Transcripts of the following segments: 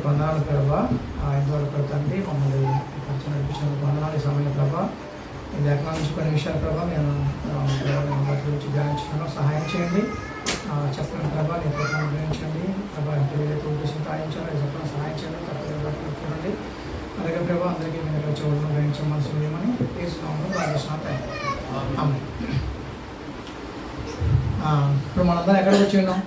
వందనాలు ప్రభా. ఇంతవరకు తండ్రి మమ్మల్ని ఖర్చు నడిపించినందుకు వందనాలు. ఈ సమయం ప్రభా ఇది ఎక్కడ నుంచి కొన్ని విషయాలు ప్రభా నేను వాటి గురించి ధ్యానించడంలో సహాయం చేయండి. చెప్పిన ప్రభా నేను ప్రోగ్రాం గ్రహించండి ప్రభా. ఏదైతే ఉద్దేశం సాధించాలో చెప్పడం సహాయం చేయండి. తప్పకుండా చూడండి. అలాగే ప్రభా అందరికీ మీరు వచ్చే గ్రహించే మనసులు ఏమని తీసుకున్నాము ప్రార్థిస్తున్నాం. ఇప్పుడు మనందరం ఎక్కడికి వచ్చి ఉన్నాం?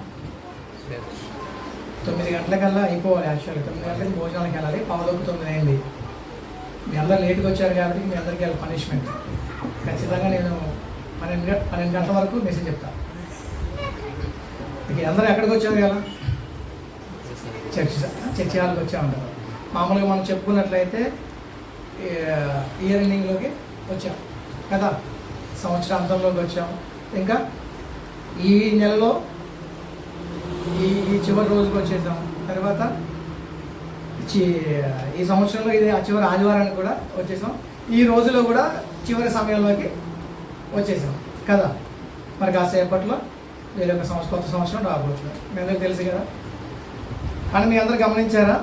9 గంటలకల్లా అయిపోవాలి. యాక్చువల్గా 9 గంటలకి భోజనానికి వెళ్ళాలి. 9:15 అయింది. మీ అందరూ లేట్గా వచ్చారు కాబట్టి మీ అందరికీ వెళ్ళి పనిష్మెంట్. ఖచ్చితంగా నేను 12 గంటల వరకు మెసేజ్ చెప్తాను. ఇక అందరూ ఎక్కడికి వచ్చారు కదా? చర్చి హాల్కి వచ్చామంటారు. మామూలుగా మనం చెప్పుకున్నట్లయితే ఇయర్ ఎండింగ్లోకి వచ్చాం కదా, సంవత్సరాంతంలోకి వచ్చాం. ఇంకా ఈ నెలలో ఈ చివరి రోజుకి వచ్చేసాం. తర్వాత ఈ సంవత్సరంలో ఇది చివరి ఆదివారానికి కూడా వచ్చేసాం. ఈ రోజులో కూడా చివరి సమయంలోకి వచ్చేసాం కదా. మరి కాసేపట్లో వేరొక కొత్త సంవత్సరం రాబోతుంది. మీ అందరికీ తెలుసు కదా. కానీ మీ అందరు గమనించారా,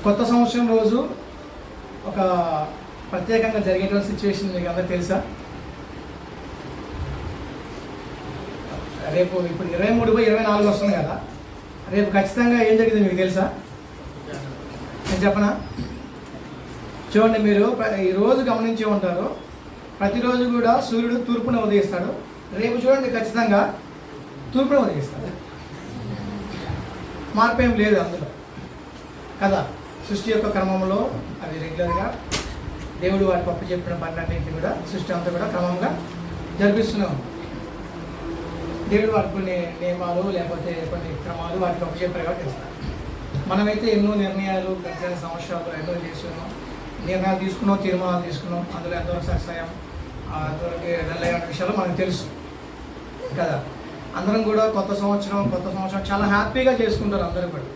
కొత్త సంవత్సరం రోజు ఒక ప్రత్యేకంగా జరిగేటువంటి సిచ్యువేషన్ మీకు అందరికీ తెలుసా? రేపు ఇప్పుడు 23/24 వస్తుంది కదా. రేపు ఖచ్చితంగా ఏం జరిగింది మీకు తెలుసా? నేను చెప్పనా? చూడండి, మీరు ఈరోజు గమనించి ఉంటారు, ప్రతిరోజు కూడా సూర్యుడు తూర్పున ఉదయిస్తాడు. రేపు చూడండి ఖచ్చితంగా తూర్పున ఉదయిస్తాడు. మార్పు ఏం లేదు అందులో కదా. సృష్టి యొక్క క్రమంలో అవి రెగ్యులర్గా దేవుడు వాటి పప్పు చెప్పిన పనులన్నింటినీ కూడా సృష్టి అంతా కూడా క్రమంగా జరిపిస్తున్నాం. దేవుడు వాటి కొన్ని నియమాలు లేకపోతే కొన్ని క్రమాలు వాటికి ఒక చెప్పారు కాబట్టి ఇస్తారు. మనమైతే ఎన్నో నిర్ణయాలు గడిచిన సంవత్సరాలు ఎన్నో చేస్తున్నాం, నిర్ణయాలు తీసుకున్నాం, తీర్మానాలు తీసుకున్నాం. అందులో ఎంతవరకు సక్సెస్ అయ్యాం, అంతవరకు డల్లయ్యే విషయాలు మనకు తెలుసు కదా. అందరం కూడా కొత్త సంవత్సరం చాలా హ్యాపీగా చేసుకుంటారు అందరూ కూడా.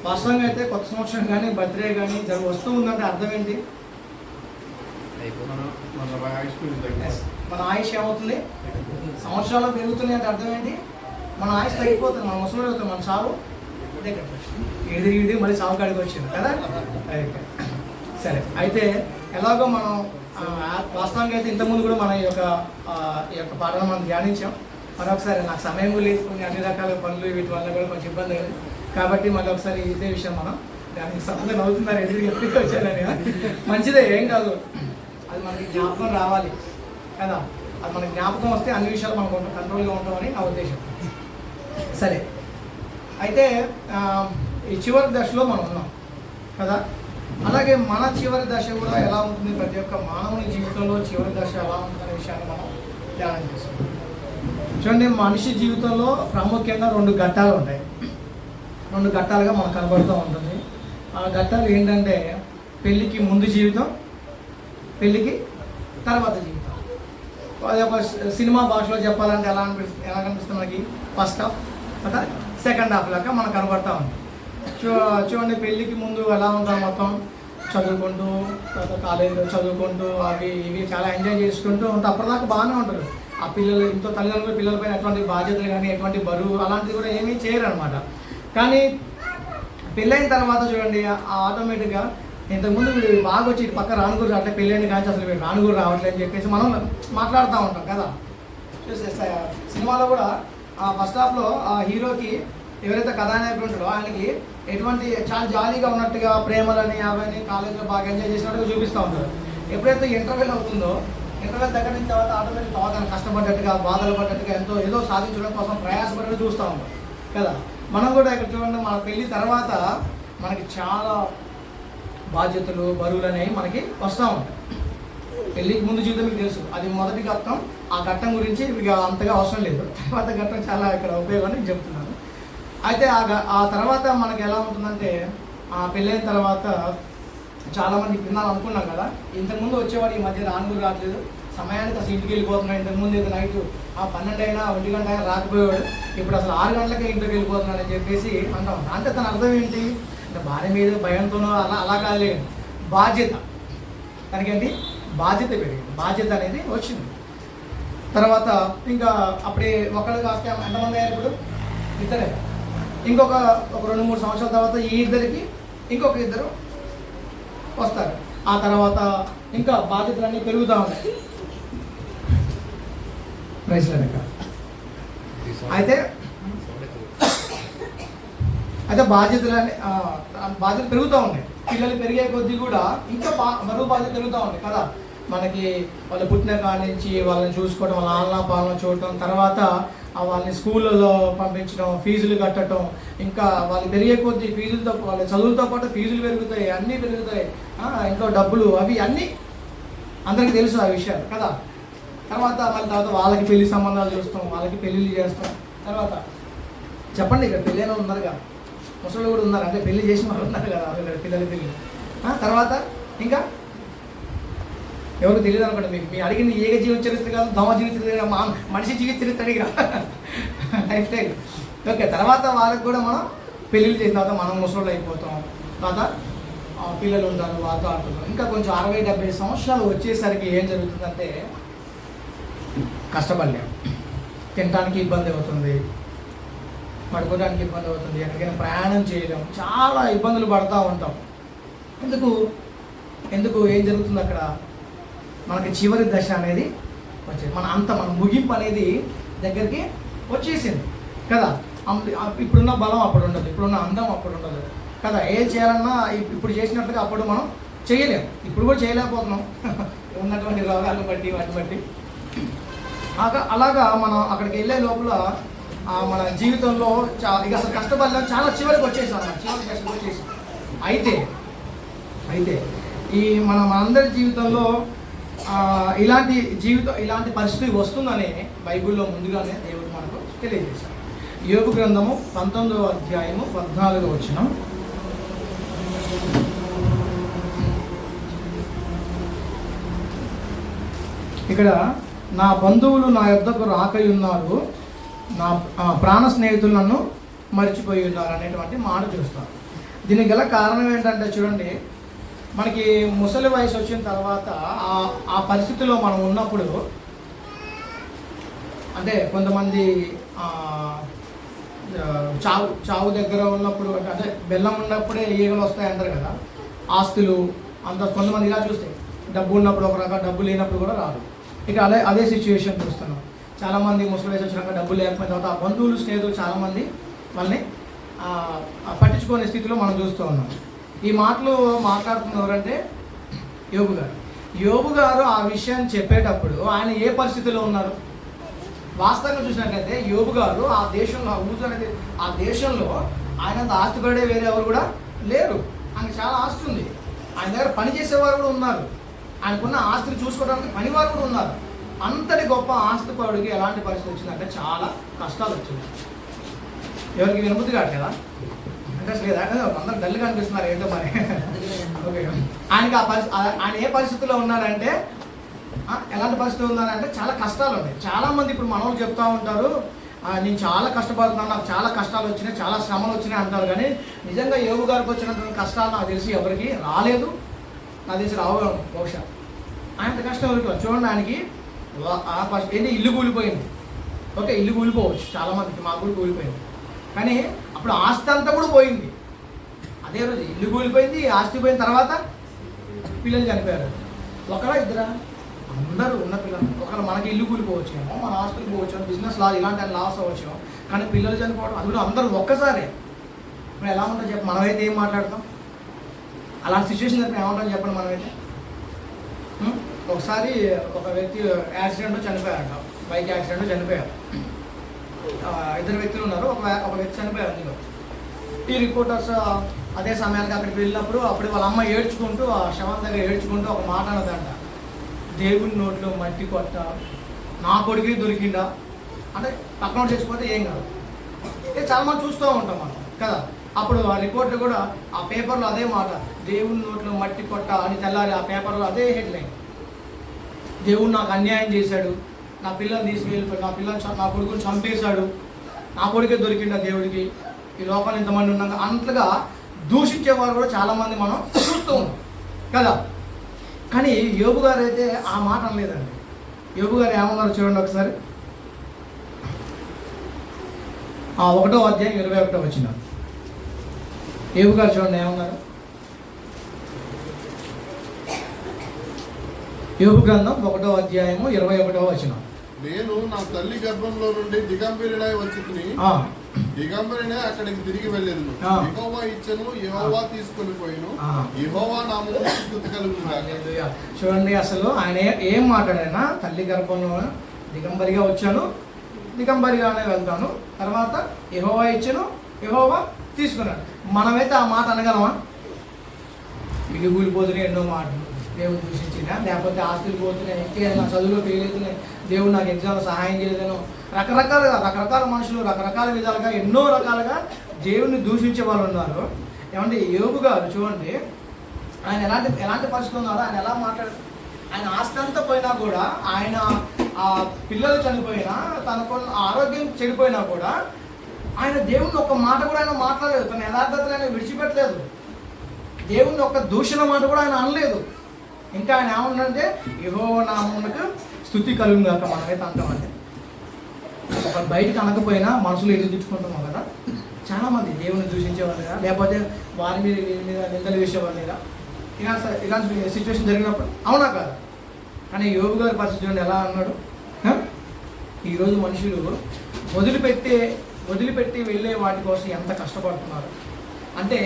వాస్తవంగా అయితే కొత్త సంవత్సరం కానీ బర్త్డే కానీ వస్తూ ఉందంటే అర్థం ఏంటి? మన ఆయుష్ ఏమవుతుంది? సంవత్సరాలు పెరుగుతున్నాయి అంటే అర్థం ఏంటి? మన ఆయుష్ తగ్గిపోతుంది, మన ముసలి అవుతుంది, మన చావు ఇది మళ్ళీ చావు కాడికి వచ్చింది కదా. సరే, అయితే ఎలాగో మనం వాస్తవంగా అయితే ఇంతకుముందు కూడా మన ఈ యొక్క పాటను మనం ధ్యానించాం. మరొకసారి నాకు సమయం లేదు, కొన్ని అన్ని రకాల పనులు వీటి వల్ల కూడా కొంచెం ఇబ్బంది అయింది కాబట్టి మళ్ళీ ఒకసారి ఇదే విషయం మనం దానికి సంబంధం అవుతున్నారు. ఎదురు వచ్చారని మంచిదే, ఏం కాదు. అది మనకి జ్ఞాపకం రావాలి కదా. అది మనకి జ్ఞాపకం వస్తే అన్ని విషయాలు మనకు కంట్రోల్గా ఉంటామని నా ఉద్దేశం. సరే, అయితే ఈ చివరి దశలో మనం ఉన్నాం కదా. అలాగే మన చివరి దశ కూడా ఎలా ఉంటుంది, ప్రతి ఒక్క మానవుని జీవితంలో చివరి దశ ఎలా ఉంటుందనే విషయాన్ని మనం ధ్యానం చేస్తాం. చూడండి, మనిషి జీవితంలో ప్రాముఖ్యంగా 2 ఘట్టాలు ఉంటాయి. 2 ఘట్టాలుగా మనకు కనబడుతూ ఉంటుంది. ఆ ఘట్టాలు ఏంటంటే పెళ్ళికి ముందు జీవితం, పెళ్ళికి తర్వాత జీవితం. అది ఒక సినిమా భాషలో చెప్పాలంటే ఎలా కనిపిస్తుంది మనకి? ఫస్ట్ హాఫ్ కదా, సెకండ్ హాఫ్ లాగా మనకు కనబడతా ఉంది. చూడండి, పెళ్ళికి ముందు ఎలా ఉంటాం, మొత్తం చదువుకుంటూ, తర్వాత కాలేజీలో చదువుకుంటూ అవి ఇవి చాలా ఎంజాయ్ చేసుకుంటూ ఉంటాం. అప్పటిదాకా బాగానే ఉంటారు. ఆ పిల్లలు ఇంట్లో తల్లిదండ్రులు పిల్లలపైన ఎటువంటి బాధ్యతలు కానీ ఎటువంటి బరువు అలాంటివి కూడా ఏమీ చేయరు అనమాట. కానీ పెళ్ళైన తర్వాత చూడండి, ఆటోమేటిక్గా ఇంతకుముందు వీడు బాగా వచ్చి ఇటు పక్క రానుగురు అట్లా పెళ్ళైన కానీ అసలు వీడు రానుగురు రావట్లేదు అని చెప్పేసి మనం మాట్లాడుతూ ఉంటాం కదా. సినిమాలో కూడా ఫస్ట్ హాఫ్లో ఆ హీరోకి ఎవరైతే కథానాయకుడు ఉంటాడో ఆయనకి ఎటువంటి చాలా జాలీగా ఉన్నట్టుగా ప్రేమలని అవన్నీ కాలేజీలో బాగా ఎంజాయ్ చేసినట్టుగా చూపిస్తూ ఉంటారు. ఎప్పుడైతే ఇంటర్వెల్ అవుతుందో, ఇంటర్వెల్ దగ్గర నుంచి తర్వాత ఆటోమేటిక్ తర్వాత కష్టపడ్డట్టుగా బాధలు పడ్డట్టుగా ఏదో సాధించడం కోసం ప్రయాసపడి చూస్తూ ఉంటాం కదా. మనం కూడా ఇక్కడ చూడండి, మన పెళ్ళి తర్వాత మనకి చాలా బాధ్యతలు బరువులు అనేవి మనకి వస్తూ ఉంటాయి. పెళ్ళికి ముందు జీవితం మీకు తెలుసు, అది మొదటి ఘట్టం. ఆ ఘట్టం గురించి మీకు అంతగా అవసరం లేదు. తర్వాత ఘట్టం చాలా ఇక్కడ ఉపయోగాన్ని చెప్తున్నాను. అయితే ఆ తర్వాత మనకి ఎలా ఉంటుందంటే, ఆ పెళ్ళైన తర్వాత చాలామంది తినాలి అనుకున్నాం కదా. ఇంతకుముందు వచ్చేవాడు ఈ మధ్య రానుగురు రావట్లేదు, సమయానికి అసలు ఇంటికి వెళ్ళిపోతున్నాడు. ఇంతకుముందు అయితే నైట్ 12 అయినా 1 గంట అయినా రాకపోయేవాడు, ఇప్పుడు అసలు 6 గంటలకే ఇంటికి వెళ్ళిపోతున్నాడు అని చెప్పేసి అంటా ఉంటాం. అంటే తన అర్థం ఏంటి అంటే భార్య మీద భయంతోనో అలా కాలేదు, బాధ్యత తనకేంటి బాధ్యత పెరిగింది, బాధ్యత అనేది వచ్చింది. తర్వాత ఇంకా అప్పుడే ఒకళ్ళు కాస్త ఎంతమంది అయ్యారు? ఇప్పుడు 2 ఇంకొక 2-3 సంవత్సరాల తర్వాత ఈ ఇద్దరికి ఇంకొక ఇద్దరు వస్తారు. ఆ తర్వాత ఇంకా బాధ్యతలన్నీ పెరుగుతూ ఉన్నాయి. అయితే బాధ్యతలు పెరుగుతూ ఉన్నాయి. పిల్లలు పెరిగే కొద్దీ కూడా ఇంకా మరో బాధ్యత పెరుగుతూ ఉన్నాయి కదా. మనకి వాళ్ళు పుట్టిన కాడి నుంచి వాళ్ళని చూసుకోవడం, వాళ్ళ ఆలనా పాలన చూడటం, తర్వాత వాళ్ళని స్కూళ్ళలో పంపించడం, ఫీజులు కట్టడం, ఇంకా వాళ్ళు పెరిగే కొద్దీ ఫీజులతో వాళ్ళ చదువులతో పాటు ఫీజులు పెరుగుతాయి, అన్నీ పెరుగుతాయి. ఇంట్లో డబ్బులు అవి అన్నీ అందరికీ తెలుసు ఆ విషయాలు కదా. తర్వాత వాళ్ళకి పెళ్లి సంబంధాలు చూస్తాం, వాళ్ళకి పెళ్ళిళ్ళు చేస్తాం. తర్వాత చెప్పండి, ఇక్కడ పెళ్ళైన ఉన్నారుగా, ముసలు కూడా ఉన్నారు, అంటే పెళ్లి చేసిన వాళ్ళు ఉన్నారు కదా, పిల్లల పెళ్ళి. తర్వాత ఇంకా ఎవరు తెలియదు అనుకోండి మీకు. మీ అడిగిన ఏక జీవిత చరిత్ర కాదు, దోమ జీవిత చరిత్ర, మనిషి జీవిత చరిత్ర అడిగా లైఫ్ స్టైల్. ఓకే, తర్వాత వాళ్ళకి కూడా మనం పెళ్ళిళ్ళు చేసిన తర్వాత మనం ముసలు అయిపోతాం. తర్వాత పిల్లలు ఉంటారు, వాళ్ళతో ఆడుతుంటారు. ఇంకా కొంచెం 60-70 సంవత్సరాలు వచ్చేసరికి ఏం జరుగుతుందంటే కష్టపడలేం, తినడానికి ఇబ్బంది అవుతుంది, పడుకోవడానికి ఇబ్బంది అవుతుంది, ఎక్కడికైనా ప్రయాణం చేయలేం, చాలా ఇబ్బందులు పడుతూ ఉంటాం. ఎందుకు ఏం జరుగుతుంది అక్కడ? మనకి చివరి దశ అనేది వచ్చేది, మన ముగింపు అనేది దగ్గరికి వచ్చేసింది కదా. ఇప్పుడున్న బలం అప్పుడు ఉండదు, ఇప్పుడున్న అందం అప్పుడు ఉండదు కదా. ఏం చేయాలన్నా ఇప్పుడు చేసినట్టుగా అప్పుడు మనం చేయలేము, ఇప్పుడు కూడా చేయలేకపోతున్నాం ఉన్నటువంటి రోగాలను బట్టి వాటిని బట్టి. అలాగా మనం అక్కడికి వెళ్ళే లోపల మన జీవితంలో ఇక అసలు కష్టపడలేం, చాలా చివరికి వచ్చేసాం, చివరికి దశకు వచ్చేసాం. అయితే ఈ మనందరి జీవితంలో ఇలాంటి పరిస్థితి వస్తుందని బైబిల్లో ముందుగానే దేవుడు మనకు తెలియజేశాడు. యోబు గ్రంథము 19వ అధ్యాయము 14వ వచనం. ఇక్కడ నా బంధువులు నా యొద్దకు రాకయున్నారు, నా ప్రాణ స్నేహితులు నన్ను మర్చిపోయి ఉన్నారు అనేటువంటి మాట చూస్తారు. దీనికి గల కారణం ఏంటంటే చూడండి, మనకి ముసలి వయసు వచ్చిన తర్వాత ఆ పరిస్థితిలో మనం ఉన్నప్పుడు, అంటే కొంతమంది చావు దగ్గర ఉన్నప్పుడు, అంటే బెల్లం ఉన్నప్పుడే ఈగలు వస్తాయి అంటారు కదా. ఆస్తులు అంత కొంతమంది ఇలా చూస్తే డబ్బు ఉన్నప్పుడు ఒక రకం, డబ్బు లేనప్పుడు కూడా రాదు. ఇక అదే సిచ్యువేషన్ చూస్తున్నాం. చాలామంది ముసలి వయసు వచ్చినాక డబ్బు లేకపోయిన తర్వాత ఆ బంధువులు స్నేహితులు చాలామంది వాళ్ళని పట్టించుకునే స్థితిలో మనం చూస్తూ ఉన్నాం. ఈ మాటలు మాట్లాడుతున్న ఎవరంటే యోబు గారు ఆ విషయాన్ని చెప్పేటప్పుడు ఆయన ఏ పరిస్థితిలో ఉన్నారు? వాస్తవంగా చూసినట్లయితే యోబు గారు ఆ దేశంలో, ఊజు అనేది ఆ దేశంలో ఆయన ఆస్తిపడే వేరే ఎవరు కూడా లేరు. ఆయనకు చాలా ఆస్తి ఉంది, ఆయన దగ్గర పని చేసేవారు కూడా ఉన్నారు, ఆయనకున్న ఆస్తిని చూసుకోవడానికి పనివారు కూడా ఉన్నారు. అంతటి గొప్ప ఆస్తిపరుడికి ఎలాంటి పరిస్థితి వచ్చిందంటే చాలా కష్టాలు వచ్చింది. ఎవరికి వినబుద్ధి కాదు కదా, ఇంట్రెస్ట్ లేదా, అందరూ డల్గా అనిపిస్తున్నారు ఏంటో మరి. ఓకే, ఆయన ఏ పరిస్థితిలో ఉన్నారంటే, ఎలాంటి పరిస్థితి ఉన్నారంటే చాలా కష్టాలు ఉన్నాయి. చాలామంది ఇప్పుడు మన వాళ్ళు చెప్తూ ఉంటారు, నేను చాలా కష్టపడుతున్నాను, నాకు చాలా కష్టాలు వచ్చినాయి, చాలా శ్రమలు వచ్చినాయి అంటారు. కానీ నిజంగా యోబు గారికి వచ్చినటువంటి కష్టాలు నాకు తెలిసి ఎవరికి రాలేదు, నాకు తెలిసి రావు బహుశా. ఆయన కష్టం ఎవరికి చూడండి, ఆయనకి ఏంటి ఇల్లు కూలిపోయింది. ఓకే, ఇల్లు కూలిపోవచ్చు చాలామందికి, మాకు కూడా కూలిపోయింది. కానీ అప్పుడు ఆస్తి అంతా కూడా పోయింది. అదే రోజు ఇల్లు కూలిపోయింది, ఆస్తి పోయిన తర్వాత పిల్లలు చనిపోయారు. ఒకరా ఇద్దరా? అందరూ ఉన్న పిల్లలు. ఒకవేళ మనకి ఇల్లు కూలిపోవచ్చేమో, మన ఆస్తులు పోవచ్చు, బిజినెస్ ఇలాంటి లాస్ అవ్వచ్చేమో, కానీ పిల్లలు చనిపోవడం అది కూడా అందరూ ఒక్కసారే. ఇప్పుడు ఎలా ఉంటుందో చెప్పి మనమైతే ఏం మాట్లాడతాం? అలాంటి సిచ్యువేషన్ అయితే ఏమంటాం చెప్పండి. మనమైతే ఒకసారి ఒక వ్యక్తి యాక్సిడెంట్లో చనిపోయాడు, బైక్ యాక్సిడెంట్లో చనిపోయారు. 2 వ్యక్తులు ఉన్నారు, ఒక వ్యక్తి చనిపోయారు. అందులో ఈ రిపోర్టర్స్ అదే సమయానికి అక్కడికి వెళ్ళినప్పుడు అప్పుడు వాళ్ళ అమ్మ ఏడ్చుకుంటూ, ఆ శవం దగ్గర ఏడ్చుకుంటూ ఒక మాట అన్నదంట, దేవుని నోట్లో మట్టి కొట్ట, నా కొడుకు దొరికిందా అంటే పక్కన చచ్చిపోతే ఏం కాదు. చాలా మంది చూస్తూ ఉంటాం మనం కదా. అప్పుడు ఆ రిపోర్టర్ కూడా ఆ పేపర్లో అదే మాట, దేవుని నోట్లో మట్టి కొట్ట అని తెల్లారి ఆ పేపర్లో అదే హెడ్లైన్, దేవుడు నాకు అన్యాయం చేశాడు, నా పిల్లల్ని తీసుకెళ్ళిపోయి నా కొడుకుని చంపేశాడు, నా కొడుకే దొరికిందా దేవుడికి, ఈ లోపల ఇంతమంది ఉన్నాక అంతగా దూషించేవారు కూడా చాలామంది మనం చూస్తూ ఉన్నాం కదా. కానీ యోబు గారు అయితే ఆ మాట అనలేదండి. యోబు గారు ఏమన్నారు చూడండి ఒకసారి. 1వ అధ్యాయం 21వ వచనం. యోబు గారు చూడండి ఏమన్నారు. యోబు గ్రంథం 1వ అధ్యాయము 21వ వచనం. నేను నా తల్లి గర్భంలో నుండి దిగంబరినై వచ్చితిని, దిగంబరినే అక్కడికి తిరిగి వెళ్ళేది. యెహోవా ఇచ్చెను, యెహోవా తీసుకొని పోయిను, యెహోవా నామమునకు స్తుతి కలుగునుగాక. చూడండి అసలు ఆయన ఏం మాట్లాడైనా, తల్లి గర్భంలో దిగంబరిగా వచ్చాను, దిగంబరిగానే వెళ్తాను, తర్వాత యెహోవా ఇచ్చెను, యెహోవా తీసుకున్నాడు. మనమైతే ఆ మాట అనగలమా? ఇల్లు కూలిపోతున్నాయి ఎన్నో మాటలు, దేవుడు దూషించిన, లేకపోతే ఆస్తులు పోతున్నాయి, నా చదువులో ఫెయిల్ అవుతున్నాయి, దేవుడు నాకు ఎగ్జామ్లో సహాయం చేయలేదను, రకరకాల మనుషులు రకరకాల విధాలుగా ఎన్నో రకాలుగా దేవుడిని దూషించే వాళ్ళు ఉన్నారు. ఏమంటే యోబు గారు చూడండి, ఆయన ఎలాంటి పరిస్థితులు ఉన్నారో, ఆయన ఎలా ఆయన ఆస్తి అంతా పోయినా కూడా, ఆయన పిల్లలు చనిపోయినా, తనకు ఆరోగ్యం చెడిపోయినా కూడా ఆయన దేవుడిని ఒక్క మాట కూడా ఆయన మాట్లాడలేదు. తన యథార్థతను ఆయన విడిచిపెట్టలేదు. దేవుని ఒక్క దూషణ మాట కూడా ఆయన అనలేదు. ఇంకా ఆయన ఏమన్నంటే యెహోవా నామమునకు స్తుతి కలుగుగాక. మనమైతే అంటామంటే ఒక బయటకు అనకపోయినా మనసులో ఎదురు తిట్టుకుంటున్నాం కదా. చాలామంది దేవుని దూషించేవాళ్ళు కదా, లేకపోతే వారి మీద వీరి మీద నిందలు వేసేవాళ్ళు కదా. ఇలాంటి సిచ్యువేషన్ జరిగినప్పుడు అవునా కాదు. కానీ యోబు గారి పరిస్థితి ఎలా అన్నాడు. ఈరోజు మనుషులు వదిలిపెట్టి వెళ్ళే వాటి కోసం ఎంత కష్టపడుతున్నారు అంటే,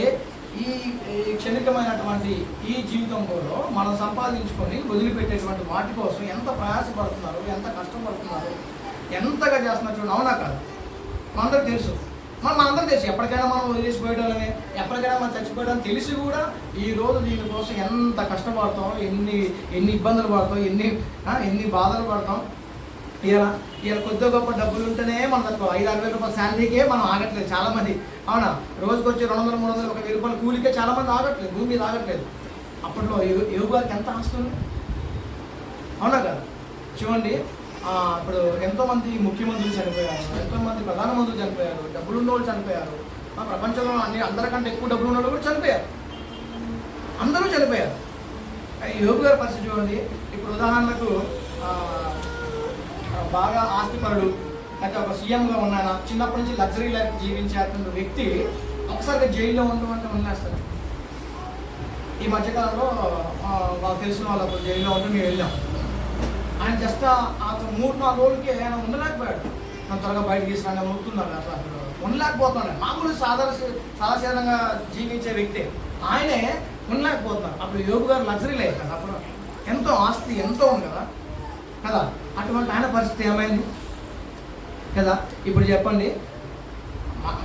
ఈ క్షణికమైనటువంటి ఈ జీవితంలో మనం సంపాదించుకొని వదిలిపెట్టేటువంటి వాటి కోసం ఎంత ప్రయాసపడుతున్నారు, ఎంత కష్టపడుతున్నారు, ఎంతగా చేస్తున్నారు చూడండి. అవునా కాదు. మనందరికి తెలుసు, మనందరం తెలుసు ఎప్పటికైనా మనం వదిలేసిపోయడాలని, ఎప్పటికైనా మనం చచ్చిపోయడం తెలిసి కూడా ఈరోజు దీనికోసం ఎంత కష్టపడతాం, ఎన్ని ఇబ్బందులు పడతాం, ఎన్ని బాధలు పడతాం. ఇలా కొద్ది గొప్ప డబ్బులు ఉంటేనే మన 5-6 వేల రూపాయల శాలరీకే మనం ఆగట్లేదు చాలామంది. అవునా, రోజుకి వచ్చి 200-300 1,000 రూపాయల కూలికే చాలామంది ఆగట్లేదు, భూమి మీద ఆగట్లేదు. అప్పట్లో యోబు గారికి ఎంత ఆస్తుంది. అవునా కదా. చూడండి, ఇప్పుడు ఎంతోమంది ముఖ్యమంత్రులు చనిపోయారు, ఎంతోమంది ప్రధానమంత్రులు చనిపోయారు, డబ్బులు ఉన్నోళ్ళు చనిపోయారు, ప్రపంచంలో అందరికంటే ఎక్కువ డబ్బులు ఉన్న వాళ్ళు కూడా చనిపోయారు. అందరూ చనిపోయారు. యోబు గారి పరిస్థితి చూడండి. ఇప్పుడు ఉదాహరణకు బాగా ఆస్తిపరుడు, అయితే ఒక సీఎంగా ఉన్నాయన, చిన్నప్పటి నుంచి లగ్జరీ లైఫ్ జీవించే వ్యక్తి ఒకసారిగా జైల్లో ఉండమంటే వదిలేస్తారు. ఈ మధ్యకాలంలో మాకు తెలిసిన వాళ్ళకు జైల్లో ఉంటే మేము వెళ్ళాం. ఆయన జస్ట్ ఆ 3-4 రోజులకి ఆయన ఉండలేకపోయాడు. మనం త్వరగా బయటకు తీసుకుని ఉంటున్నారు. అసలు ఉండలేకపోతున్నాడు. మామూలు సాధారణంగా జీవించే వ్యక్తి ఆయనే ఉండలేకపోతున్నారు. అప్పుడు యోబు గారు లగ్జరీ లైఫ్ కదా, అప్పుడు ఎంతో ఆస్తి ఎంతో ఉంది కదా. అటువంటి ఆయన పరిస్థితి ఏమైంది కదా. ఇప్పుడు చెప్పండి,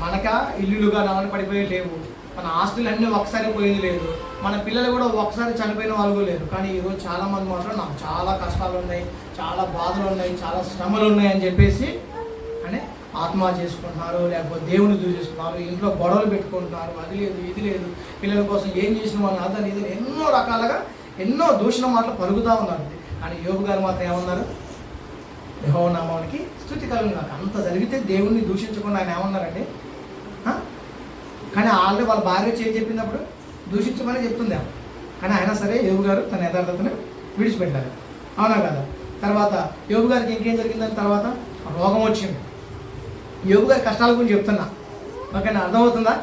మనక ఇల్లులుగా నవని పడిపోయి లేవు, మన ఆస్తులన్నీ ఒకసారి పోయింది లేదు, మన పిల్లలు కూడా ఒకసారి చనిపోయిన వాళ్ళు లేరు. కానీ ఈరోజు చాలామంది మాత్రం నాకు చాలా కష్టాలు ఉన్నాయి, చాలా బాధలు ఉన్నాయి, చాలా శ్రమలు ఉన్నాయి అని చెప్పేసి అని ఆత్మహత్య చేసుకుంటున్నారు, లేకపోతే దేవుని దూషిస్తున్నారు, ఇంట్లో గొడవలు పెట్టుకుంటున్నారు, అది లేదు ఇది లేదు, పిల్లల కోసం ఏం చేసిన వాళ్ళు అదని ఇది ఎన్నో రకాలుగా ఎన్నో దూషణ మాటలు పలుకుతూ ఉన్నారు. కానీ యోబు గారు మాత్రం ఏమన్నారు, యెహోవా నామానికి స్తుతి కలుగుగాక. అంత జరిగితే దేవుణ్ణి దూషించకుండా ఆయన ఏమన్నారండి. కానీ ఆల్రెడీ వాళ్ళ భార్య చెప్పినప్పుడు దూషించమని చెప్తుంది. కానీ అయినా సరే యోబు గారు తన యథార్థతను విడిచిపెట్టారు. అవునా కదా. తర్వాత యోబు గారికి ఇంకేం జరిగిందని తర్వాత రోగం వచ్చింది. యోబు గారి కష్టాల గురించి చెప్తున్నా, ఓకేనా, అర్థమవుతుందా.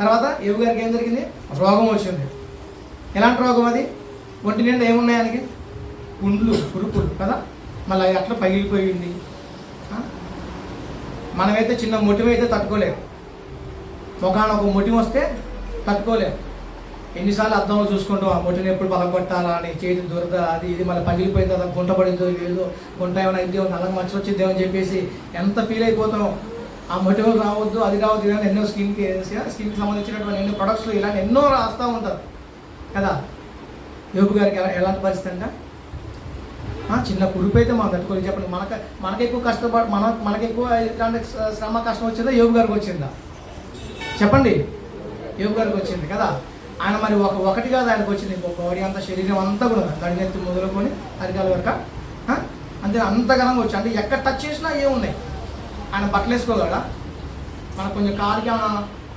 తర్వాత యోబు గారికి ఏం జరిగింది, రోగం వచ్చింది. ఎలాంటి రోగం అది, ఒంటి నిండా ఏమున్నాయి ఆయనకి, పుండ్లు పురుపులు కదా, మళ్ళీ అట్లా పగిలిపోయింది. మనమైతే చిన్న మొటిమైతే తట్టుకోలేము, ముఖాన ఒక మొటిమ వస్తే తట్టుకోలేము. ఎన్నిసార్లు అర్థంలో చూసుకుంటాం ఆ మొటిని ఎప్పుడు పలగొట్టాలా అని, చేతి దురద అది ఇది మళ్ళీ పగిలిపోయిన తర్వాత గుంట పడిందో ఏదో గుంట ఏమైనా ఇద్దేమో నల్లగా మచ్చ వచ్చిద్దేమో అని చెప్పేసి ఎంత ఫీల్ అయిపోతాం. ఆ మొటిమలు రావద్దు అది రావద్దు ఇలాంటి ఎన్నో స్కిన్కి సంబంధించినటువంటి ఎన్నో ప్రొడక్ట్స్ ఇలాంటి ఎన్నో రాస్తూ ఉంటారు కదా. యోబు గారికి ఎలాంటి పరిస్థితి అంట, చిన్న కురుపు అయితే మనం తట్టుకోవాలి. చెప్పండి, మనకు ఎక్కువ కష్టపడి మనకు ఎక్కువ ఇలాంటి శ్రమ కష్టం వచ్చిందా, యోబు గారికి వచ్చిందా చెప్పండి. యోబు గారికి వచ్చింది కదా. ఆయన మరి ఒకటి కాదు ఆయనకు వచ్చింది, బాడీ అంతా శరీరం అంతా కూడా గడినెత్తి మొదలుకొని అరికాల వరకు అంతే అంతగానంగా వచ్చి, అంటే ఎక్కడ టచ్ చేసినా ఏమున్నాయి. ఆయన బట్టలు వేసుకోగలడా, మనకు కొంచెం కాలుకి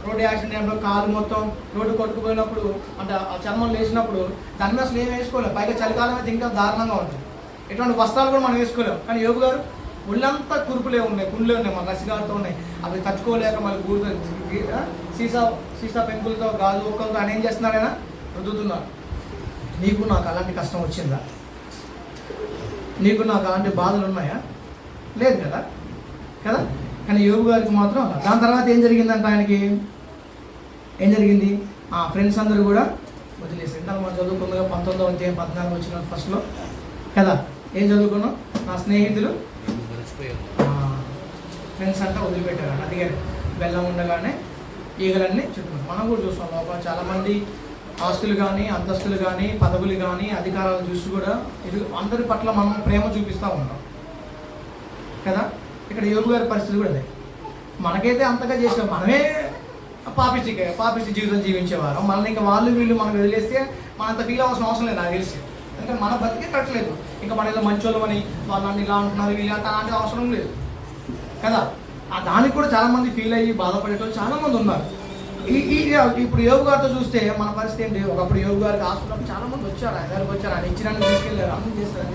రోడ్డు యాక్సిడెంట్ అయినప్పుడు కాలు మొత్తం రోడ్డు కొట్టుకుపోయినప్పుడు అంటే ఆ చర్మం లేచినప్పుడు దాని మీద అసలు ఏం వేసుకోలేము. పైగా చలికాలం అయితే ఇంకా దారుణంగా ఉంటుంది, ఎటువంటి వస్త్రాలు కూడా మనం వేసుకోలేము. కానీ యోబు గారు ఒళ్ళంతా కురుపులే ఉన్నాయి, పుండ్లే ఉన్నాయి, మన రసిగాలతో ఉన్నాయి. అవి తట్టుకోలేక మళ్ళీ సీసా పెంకులతో గాజు ఒక్కలతో ఆయన ఏం చేస్తున్నారు, ఆయన రుద్దుతున్నారు. నీకు నాకు అలాంటి కష్టం వచ్చిందా? నీకు నాకు అలాంటి బాధలు ఉన్నాయా? లేదు కదా కదా. కానీ యోబు గారికి మాత్రం దాని తర్వాత ఏం జరిగిందంటే ఆయనకి ఏం జరిగింది, ఆ ఫ్రెండ్స్ అందరూ కూడా వదిలేసి ఇందాక మనం చదువుకుందాం 19వ అధ్యాయం 14 వచ్చిన ఫస్ట్లో కదా. ఏం చదువుకున్నాం, నా స్నేహితులు ఫ్రెండ్స్ అంతా వదిలిపెట్టారు. అదిగారు బెల్లం ఉండగానే ఈగలన్నీ చుట్టూ. మనం కూడా చూస్తాం లోపల చాలామంది ఆస్తులు కానీ, అంతస్తులు కానీ, పదవులు కానీ, అధికారాలు చూసి కూడా ఇది అందరి పట్ల మనం ప్రేమ చూపిస్తూ ఉంటాం కదా. ఇక్కడ యోబు గారి పరిస్థితి కూడా అదే. మనకైతే అంతగా చేసాం, మనమే పాపిష్టి జీవితం జీవించేవారు. మనల్ని ఇంకా వాళ్ళు వీళ్ళు మనకు వదిలేస్తే మనం అంత ఫీల్ అవ్వాల్సిన అవసరం లేదు నాకు తెలిసి. ఎందుకంటే మన బతికే కట్టలేదు, ఇంకా మన ఏదో మంచోళ్ళు అని వాళ్ళని ఇలా అంటున్నారు వీళ్ళు అంత అలాంటి అవసరం లేదు కదా. దానికి కూడా చాలామంది ఫీల్ అయ్యి బాధపడేటోళ్ళు చాలామంది ఉన్నారు. ఇప్పుడు యోబు గారితో చూస్తే మన పరిస్థితి ఏంటి, ఒకప్పుడు యోబు గారికి ఆస్తున్నప్పుడు చాలామంది వచ్చారు, ఆయన దగ్గరికి వచ్చారు, ఆయన ఇచ్చినాన్ని తీసుకెళ్ళారు, అన్నీ చేస్తారు.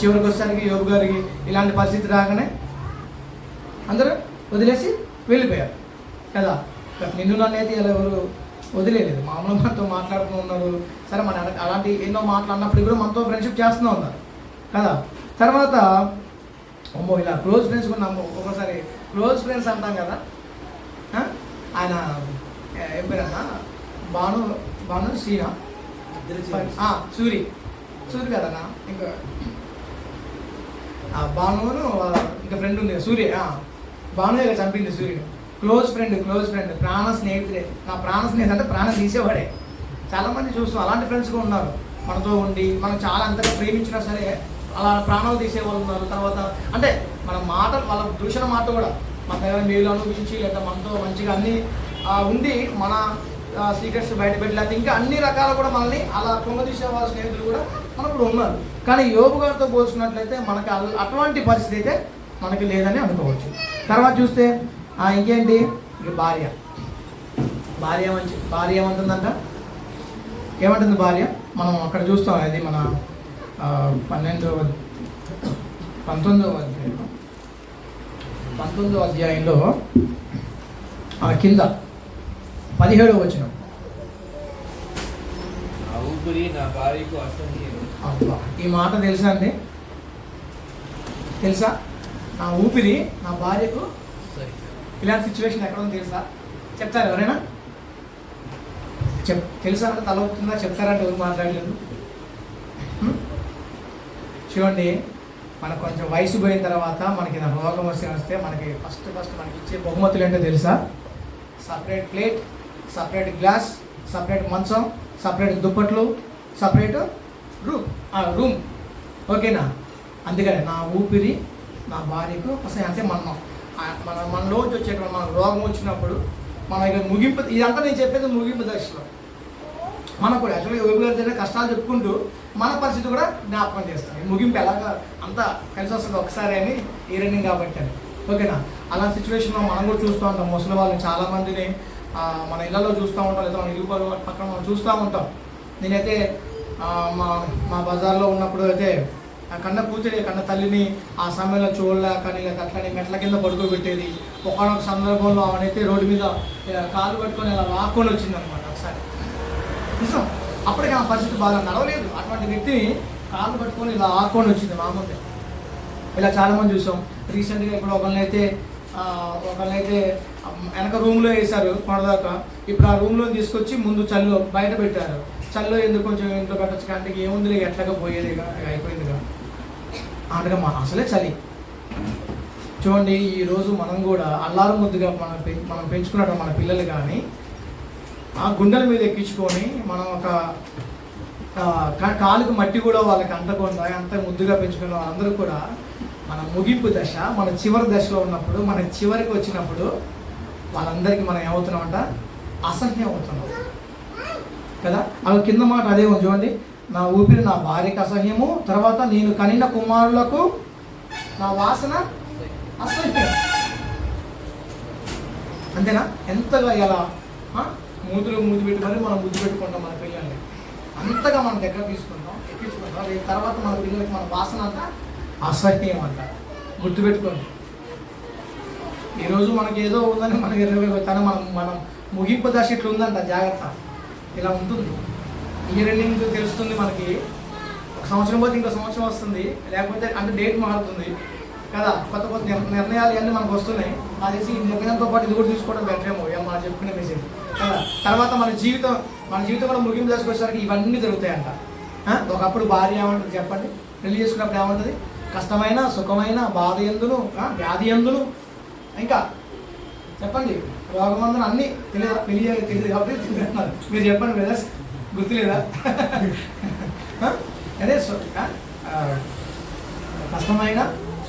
చివరికి వచ్చేసరికి యోబు గారికి ఇలాంటి పరిస్థితి రాగానే అందరూ వదిలేసి వెళ్ళిపోయారు కదా. నిన్ను నన్ను అయితే ఇలా ఎవరు వదిలేదు, మామూలుగా మనతో మాట్లాడుతూ ఉన్నారు. సరే మన అలాంటి ఎన్నో మాట్లాడినప్పుడు కూడా మనతో ఫ్రెండ్షిప్ చేస్తూనే ఉన్నారు కదా. తర్వాత అమ్మో ఇలా క్లోజ్ ఫ్రెండ్స్ కూడా ఒకసారి క్లోజ్ ఫ్రెండ్స్ అంటాం కదా. ఆయన ఏం పేరన్నా భాను శ్రీనా సూరి కదన్నా. ఇంకా భానును ఇంకా ఫ్రెండ్ ఉంది సూర్య, భాను ఇక చంపింది సూర్యుడు. క్లోజ్ ఫ్రెండ్ ప్రాణ స్నేహితుడే. నా ప్రాణ స్నేహితుడు అంటే ప్రాణం తీసేవాడే. చాలామంది చూస్తాం అలాంటి ఫ్రెండ్స్ కూడా ఉన్నారు, మనతో ఉండి మనం చాలా అంతగా ప్రేమించినా సరే అలా ప్రాణాలు తీసేవాళ్ళు ఉన్నారు. తర్వాత అంటే మన మాటలు వాళ్ళ దూషణ మాట కూడా మన దగ్గర మేలు అనుభవించి లేదా మనతో మంచిగా అన్నీ ఉండి మన సీక్రెట్స్ బయటపెట్టి లేకపోతే ఇంకా అన్ని రకాలు కూడా మనల్ని అలా పొంగదీసే వాళ్ళ స్నేహితులు కూడా మనకు కూడా ఉన్నారు. కానీ యోబు గారితో పోల్చుకున్నట్లయితే మనకి అటువంటి పరిస్థితి అయితే మనకి లేదని అనుకోవచ్చు. తర్వాత చూస్తే ఇంకేంటి, భార్య ఏమంటుందంట, ఏమంటుంది భార్య, మనం అక్కడ చూస్తాం. అది మన 19వ అధ్యాయంలో కింద 17వ వచనం. ఈ మాట తెలుసా అండి? తెలుసా, నా ఊపిరి నా భార్యకు. ఇలాంటి సిచ్యువేషన్ ఎక్కడ ఉంది తెలుసా? చెప్తారు ఎవరైనా? తెలుసా అంటే తల అవుతుందా, చెప్తారంటే ఎవరు మాట్లాడలేదు. చూడండి, మనకు కొంచెం వయసు పోయిన తర్వాత మనకి రోగం వస్తే మనకి ఫస్ట్ మనకి ఇచ్చే బహుమతులు ఏంటో తెలుసా? Separate plate, separate glass, separate మంచం, సపరేట్ దుప్పట్లు, సపరేట్ రూమ్. ఓకేనా? అందుకని నా ఊపిరి నా భార్యకు అసలు అంటే మనలోంచి వచ్చేటువంటి మన రోగం వచ్చినప్పుడు మన ఇక ముగింపు, ఇదంతా నేను చెప్పేది ముగింపు దశలో. మనకు కూడా యాక్చువల్గా యోగి గారి కష్టాలు చెప్పుకుంటూ మన పరిస్థితి కూడా జ్ఞాపకం చేస్తాను. ముగింపు ఎలాగా అంతా కలిసి వస్తుంది ఒకసారి అని ఈ రన్నింగ్ కాబట్టి అని. ఓకేనా? అలాంటి సిచ్యువేషన్లో మనం కూడా చూస్తూ ఉంటాం. ముసలి వాళ్ళని చాలామందిని మన ఇళ్లలో చూస్తూ ఉంటాం, లేదా మన ఇరుగు పక్కన మనం చూస్తూ ఉంటాం. నేనైతే మా బజార్లో ఉన్నప్పుడు అయితే కన్న కూతురి కన్న తల్లిని ఆ సమయంలో చూడలేక లేక అట్లని మెట్ల కింద పడుకోబెట్టేది. ఒకనొక సందర్భంలో ఆమెనైతే రోడ్డు మీద కాలు పట్టుకొని అలా లాక్కొని వచ్చిందనమాట ఒకసారి. నిజం, అప్పటికి ఆ పరిస్థితి బాగా నడవలేదు. అటువంటి వ్యక్తిని కాలు పట్టుకొని ఇలా ఆక్కొని వచ్చింది మామూలుగా. ఇలా చాలామంది చూసాం. రీసెంట్గా ఇప్పుడు ఒకరినైతే వెనక రూమ్లో వేశారు కొనదాకా. ఇప్పుడు ఆ రూమ్లో తీసుకొచ్చి ముందు చల్లో బయట పెట్టారు. చల్లో ఎందుకు కొంచెం ఇంట్లో పెట్టచ్చు అంటే ఏముంది ఎట్లాగా పోయేదిగా అయిపోయిందిగా అనగా అసలే చలి. చూడండి, ఈరోజు మనం కూడా అల్లారు ముద్దుగా మనం పెంచుకున్నట్టు మన పిల్లలు కానీ ఆ గుండెల మీద ఎక్కించుకొని మనం ఒక కాలుకు మట్టి కూడా వాళ్ళకి అంటకుండా అంత ముద్దుగా పెంచుకున్న వాళ్ళందరూ కూడా మన ముగింపు దశ, మన చివరి దశలో ఉన్నప్పుడు, మన చివరికి వచ్చినప్పుడు వాళ్ళందరికీ మనం ఏమవుతున్నామంట? అసహ్యం అవుతున్నాం కదా. అవి కింద మాట అదే ఉంది చూడండి, నా ఊపిరి నా భార్యకు అసహ్యము, తర్వాత నేను కనిన కుమారులకు నా వాసన అసహ్యం. అంతేనా? ఎంతగా ఎలా మూతి పెట్టి మరి మనం ముద్దు పెట్టుకుంటాం మన పిల్లల్ని, అంతగా మనం దగ్గర తీసుకుంటాం, ఎక్కించుకుంటాం. తర్వాత మన పిల్లలకి మన వాసన అంతా అసహ్యం అంట. గుర్తుపెట్టుకోండి. ఈరోజు మనకి ఏదో ఉందని మనకి తన మనం ముగింపు దశ ఇట్లా ఉందంట, జాగ్రత్త. ఇలా ఉంటుంది. ఇయర్ ఎండింగ్ తెలుస్తుంది మనకి. ఒక సంవత్సరం పోతే ఇంకో సంవత్సరం వస్తుంది, లేకపోతే అంటే డేట్ మారుతుంది కదా. కొత్త కొత్త నిర్ణయాలు ఇవన్నీ మనకు వస్తున్నాయి. అది తెలిసి ఈ నిర్ణయంతో పాటు ఇది కూడా తీసుకోవడం బెటర్ ఏమో, మనం చెప్పుకునే మెసేజ్ కదా. తర్వాత మన జీవితం కూడా ముగింపు దశకొచ్చేసరికి ఇవన్నీ జరుగుతాయంట. ఒకప్పుడు భార్య ఏమంటుంది చెప్పండి, పెళ్లి చేసుకున్నప్పుడు ఏమంటుంది? కష్టమైన, సుఖమైన, బాధ ఎందును, వ్యాధి ఎందును, ఇంకా చెప్పండి, రోగమందును అన్నీ తెలియదు కాబట్టి తెలియదు. మీరు చెప్పండి బ్రదర్స్, గుర్తులేదా? అదే కష్టమైన,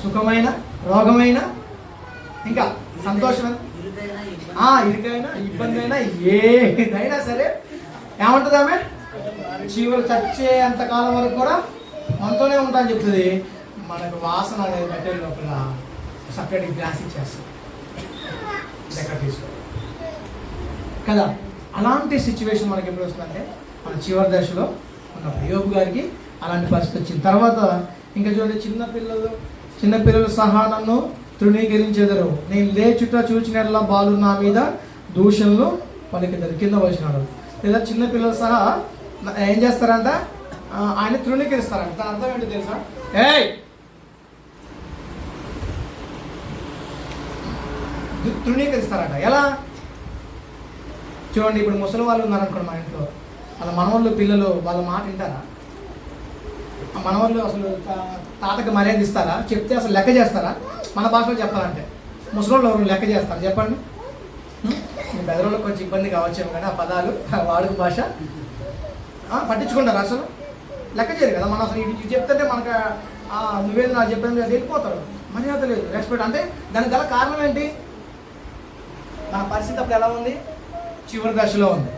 సుఖమైన, రోగమైన, ఇంకా సంతోషమైన, ఇరుకైనా, ఇబ్బంది అయినా, ఏదైనా సరే ఏమంటుంది ఆమె? చివరి చచ్చే అంతకాలం వరకు కూడా మనతోనే ఉంటా అని చెప్తుంది. మనకు వాసన అనేది మెటీరియల్ లోపల సపరేట్ గ్లాస్ ఇచ్చేస్తుంది, దగ్గర తీసుకో కదా. అలాంటి సిచ్యువేషన్ మనకి ఎప్పుడు వస్తుందంటే మన చివరి దశలో ఉన్నప్పుడు. యోబు గారికి అలాంటి పరిస్థితి వచ్చింది. తర్వాత ఇంకా చూడండి, చిన్నపిల్లలు సహా నన్ను తృణీకరించెదరు, నేను లేచుట చూచినట్లా బాలు నా మీద దూషణలు పలికిద్దరు. కింద వచ్చినాడు. లేదా చిన్నపిల్లలు సహా ఏం చేస్తారంట? ఆయన తృణీకరిస్తారంట. దాని అర్థం ఏంటో తెలుసా? తృణీకరిస్తారంట. ఎలా చూడండి, ఇప్పుడు ముసలి వాళ్ళు ఉన్నారనుకోండి మా ఇంట్లో, వాళ్ళ మనవాళ్ళు పిల్లలు వాళ్ళ మాట వింటారా? ఆ మనవాళ్ళు అసలు తాతకి మర్యాద ఇస్తారా? చెప్తే అసలు లెక్క చేస్తారా? మన భాషలో చెప్పాలంటే ముసలోళ్ళు ఎవరు లెక్క చేస్తారు చెప్పండి? మీ పెద్దవాళ్ళకి కొంచెం ఇబ్బంది కావచ్చేమో కానీ ఆ పదాలు వాడుక భాష పట్టించుకుంటారు, అసలు లెక్క చేయరు కదా. మనం అసలు ఇది చెప్తుంటే మనకు నువ్వేది నాకు చెప్పాను అది వెళ్ళిపోతారు. మర్యాద లేదు, రెస్పెక్ట్. అంటే దానికి గల కారణం ఏంటి? మన పరిస్థితి అప్పుడు ఎలా ఉంది? చివరి దశలో ఉంది,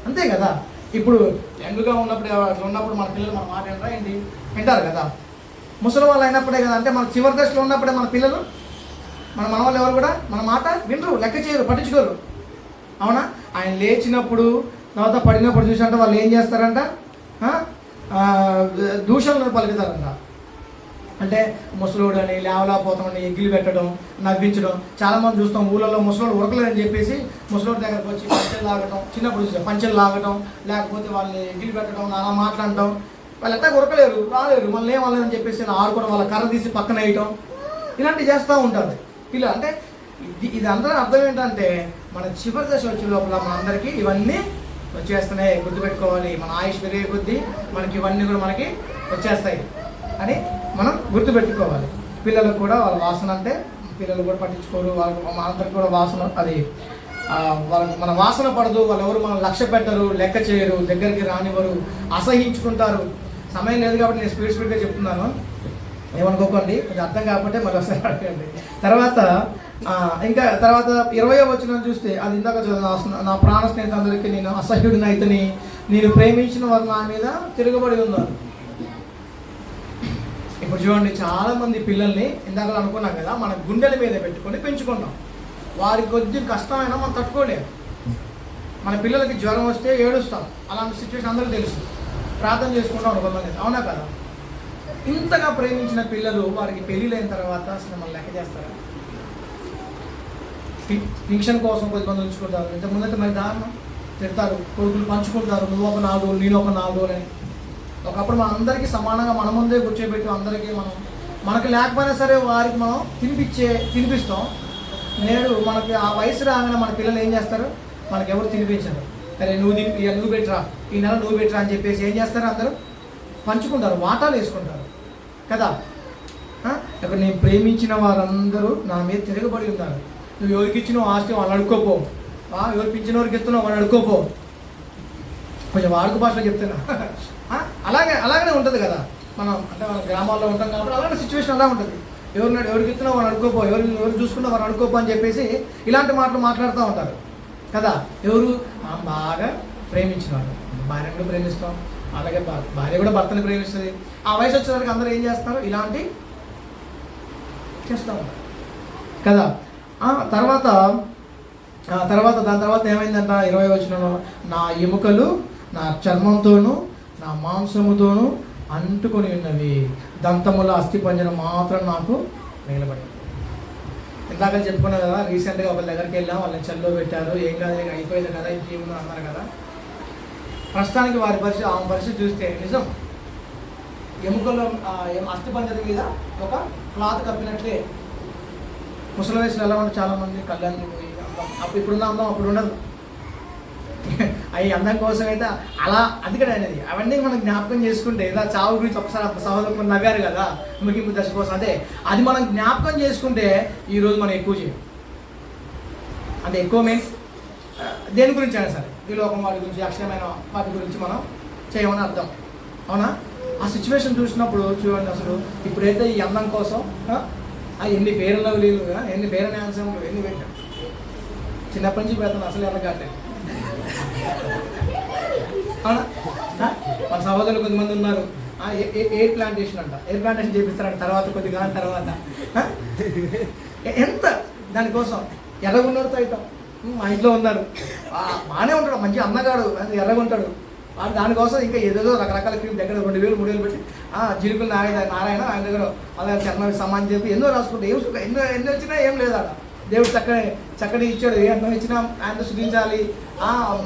అంతే కదా. ఇప్పుడు యంగ్గా ఉన్నప్పుడు అట్లా ఉన్నప్పుడు మన పిల్లలు మన మాట వింటారా ఏంటి? వింటారు కదా. ముసలి వాళ్ళు అయినప్పుడే కదా, అంటే మన చివరి దశలో ఉన్నప్పుడే మన పిల్లలు మన వాళ్ళు ఎవరు కూడా మన మాట వినరు, లెక్క చేయరు, పట్టించుకోరు. అవునా? ఆయన లేచినప్పుడు తర్వాత పడినప్పుడు చూసినట్టు వాళ్ళు ఏం చేస్తారంట? దూషణలు పలుకుతారంట. అంటే ముసలోడు అని, లేవలేకపోతామని ఎగ్గిలు పెట్టడం, నవ్వించడం. చాలామంది చూస్తాం ఊళ్ళలో ముసలోడు ఉరకలేదని చెప్పేసి ముసలోడి దగ్గరకు వచ్చి పంచెలు లాగటం, చిన్నప్పుడు చూసాం పంచెలు లాగటం, లేకపోతే వాళ్ళని ఎగ్గిలు పెట్టడం, నానా మాట్లాడటం. వాళ్ళు ఎట్టా ఉరకలేరు, రాలేరు, మళ్ళీ ఏమలేదని చెప్పేసి ఆడుకోవడం, వాళ్ళ కర్ర తీసి పక్కన వేయటం, ఇలాంటివి చేస్తూ ఉంటారు పిల్లలు. అంటే ఇది అందరూ అర్థం ఏంటంటే మన చివరి దశ వచ్చే లోపల మనందరికీ ఇవన్నీ వచ్చేస్తున్నాయి. గుర్తుపెట్టుకోవాలి, మన ఆయుష్ పెరిగే కొద్దీ మనకి ఇవన్నీ కూడా మనకి వచ్చేస్తాయి అని మనం గుర్తుపెట్టుకోవాలి. పిల్లలకు కూడా వాళ్ళ వాసన అంటే పిల్లలు కూడా పట్టించుకోరు, వాళ్ళకి మనందరికి కూడా వాసన అది వాళ్ళకి మన వాసన పడదు. వాళ్ళు ఎవరు మనం లక్ష్య పెట్టరు, లెక్క చేయరు, దగ్గరికి రానివ్వరు, అసహించుకుంటారు. సమయం లేదు కాబట్టి నేను స్పీడ్గా చెప్తున్నాను, ఏమనుకోకండి. కొంచెం అర్థం కాకపోతే మళ్ళీ ఒకసారి అడగండి. తర్వాత 20వ వచనం చూస్తే అది ఇందాక నా ప్రాణ స్నేహితులందరికీ నేను అసహ్యుడిని అయితేని, నేను ప్రేమించిన వారు నా మీద తిరగబడి ఉన్నారు. ఇప్పుడు చూడండి, చాలామంది పిల్లల్ని ఇందాక అనుకున్నాం కదా, మన గుండెల మీద పెట్టుకొని పెంచుకుంటాం. వారికి కొద్ది కష్టమైనా మనం తట్టుకోలేము. మన పిల్లలకి జ్వరం వస్తే ఏడుస్తాం. అలాంటి సిచ్యువేషన్ అందరికీ తెలుసు. ప్రార్థన చేసుకుంటాం కొంతమంది, అవునా కదా. ఇంతగా ప్రేమించిన పిల్లలు వారికి పెళ్ళిళ్ళైన తర్వాత అసలు మనం లెక్క చేస్తారా? ఫింక్షన్ కోసం కొద్దిమంది ఉంచుకుంటారు. ఇంతకుముందంటే మరి దారుణం, తిడతారు, కొడుకులు పంచుకుంటారు, నువ్వు ఒక 4 రోజులు నేను ఒక 4 రోజులు అని. ఒకప్పుడు మన అందరికీ సమానంగా మన ముందే కూర్చోబెట్టి అందరికీ మనకి లేకపోయినా సరే వారికి మనం తినిపిస్తాం. నేడు మనకి ఆ వయసు రాగానే మన పిల్లలు ఏం చేస్తారు? మనకి ఎవరు తినిపించరు. అరే నువ్వు పెట్టరా, ఈ నెల నువ్వు పెట్టరా అని చెప్పేసి ఏం చేస్తారు? అందరూ పంచుకుంటారు, వాటాలు వేసుకుంటారు కదా. ఇక్కడ నేను ప్రేమించిన వారందరూ నా మీద తిరగబడి ఉన్నారు. నువ్వు ఎవరికి ఇచ్చినావు ఆస్తి వాళ్ళు అడుక్కోపో, ఎవరు పింఛన వారికి ఇస్తున్నావు వాళ్ళు అడుక్కోపో. కొంచెం వాడుక భాషలో చెప్తున్నా. అలాగనే ఉంటుంది కదా. మనం అంటే మన గ్రామాల్లో ఉంటాం కాబట్టి అలాంటి సిచ్యువేషన్ అలా ఉంటుంది. ఎవరికి ఇస్తున్నా వాళ్ళు అడుక్కోపో, ఎవరు చూసుకున్నా వాళ్ళు అడుక్కోపో అని చెప్పేసి ఇలాంటి మాటలు మాట్లాడుతూ ఉంటారు కదా. ఎవరు బాగా ప్రేమించిన వాళ్ళు భార్యను కూడా ప్రేమిస్తాం, అలాగే భార్య కూడా భర్తని ప్రేమిస్తుంది. ఆ వయసు వచ్చేసరికి అందరూ ఏం చేస్తారు? ఇలాంటి చేస్తూ ఉంటారు కదా. దాని తర్వాత ఏమైందంట? 20వ వచనంలో నా ఎముకలు నా చర్మంతోనూ నా మాంసముతోనూ అంటుకొని ఉన్నవి, దంతముల అస్థిపంజరం మాత్రం నాకు నిలబడి. ఇందాక చెప్పుకున్నాం కదా, రీసెంట్గా ఒకరి దగ్గరికి వెళ్ళాం, వాళ్ళని చల్లో పెట్టారు, ఏం కాదు నీకు అయిపోయింది కదా ఇంకేముందో అన్నారు కదా. ప్రస్తుతానికి వారి పరిస్థితి, ఆమె పరిస్థితి చూస్తే నిజం, ఎముకల్లో అస్థిపంజరం మీద ఒక క్లాత్ కప్పినట్లే. ముసలి వయసులో ఎలా ఉంటే చాలామంది కళ్ళన్నీ పోయి అందం, అప్పుడు ఇప్పుడున్న అందం అప్పుడు ఉండదు. అవి అందం కోసం అయితే అలా అందుకనే అనేది అవన్నీ మనం జ్ఞాపకం చేసుకుంటే, ఇలా చావు గురించి ఒకసారి సహోదరులు నవ్వారు కదా ముగింపు దశ కోసం, అదే అది మనం జ్ఞాపకం చేసుకుంటే ఈరోజు మనం ఎక్కువ చేయం. అంటే ఎక్కువ మీన్స్ దేని గురించి అయినా సరే, ఈ లోకం వాటి గురించి, అక్షరమైన వాటి గురించి మనం చేయమని అర్థం. అవునా? ఆ సిచ్యువేషన్ చూసినప్పుడు చూడండి, అసలు ఇప్పుడైతే ఈ అందం కోసం ఎన్ని ఫెయిర్ అండ్ లవ్లీలు, ఎన్ని ఫెయిర్ అండ్ హ్యాండ్సమ్, ఎన్ని పెట్టాం. చిన్నప్పటి నుంచి పెడతాను అసలు ఎలా కాట్లేదు. అవునా? మన సహోదరులు కొంతమంది ఉన్నారు, ఎయిర్ ప్లాంటేషన్ అంట, ఎయిర్ ప్లాంటేషన్ చేపిస్తారంట తర్వాత కొద్ది కాలం తర్వాత. ఎంత దానికోసం ఎర్రగున్నోడితో అవుతాం. మా ఇంట్లో ఉన్నారు, బాగానే ఉంటాడు, మంచి అన్నగాడు, ఎర్రగా ఉంటాడు. వాడు దానికోసం ఇంకా ఏదేదో రకరకాల క్రీమ్ దగ్గర 2000 3000 పెట్టి జిలుకులు నారాయణ ఆయన దగ్గర అలా చర్మ సమాన్ చెప్పి ఎన్నో రాసుకుంటే ఎన్నో వచ్చినా ఏం లేదు ఆడ. దేవుడు చక్కటి ఇచ్చాడు, ఏ అన్నం ఇచ్చినా ఆయనతో శుద్ధించాలి,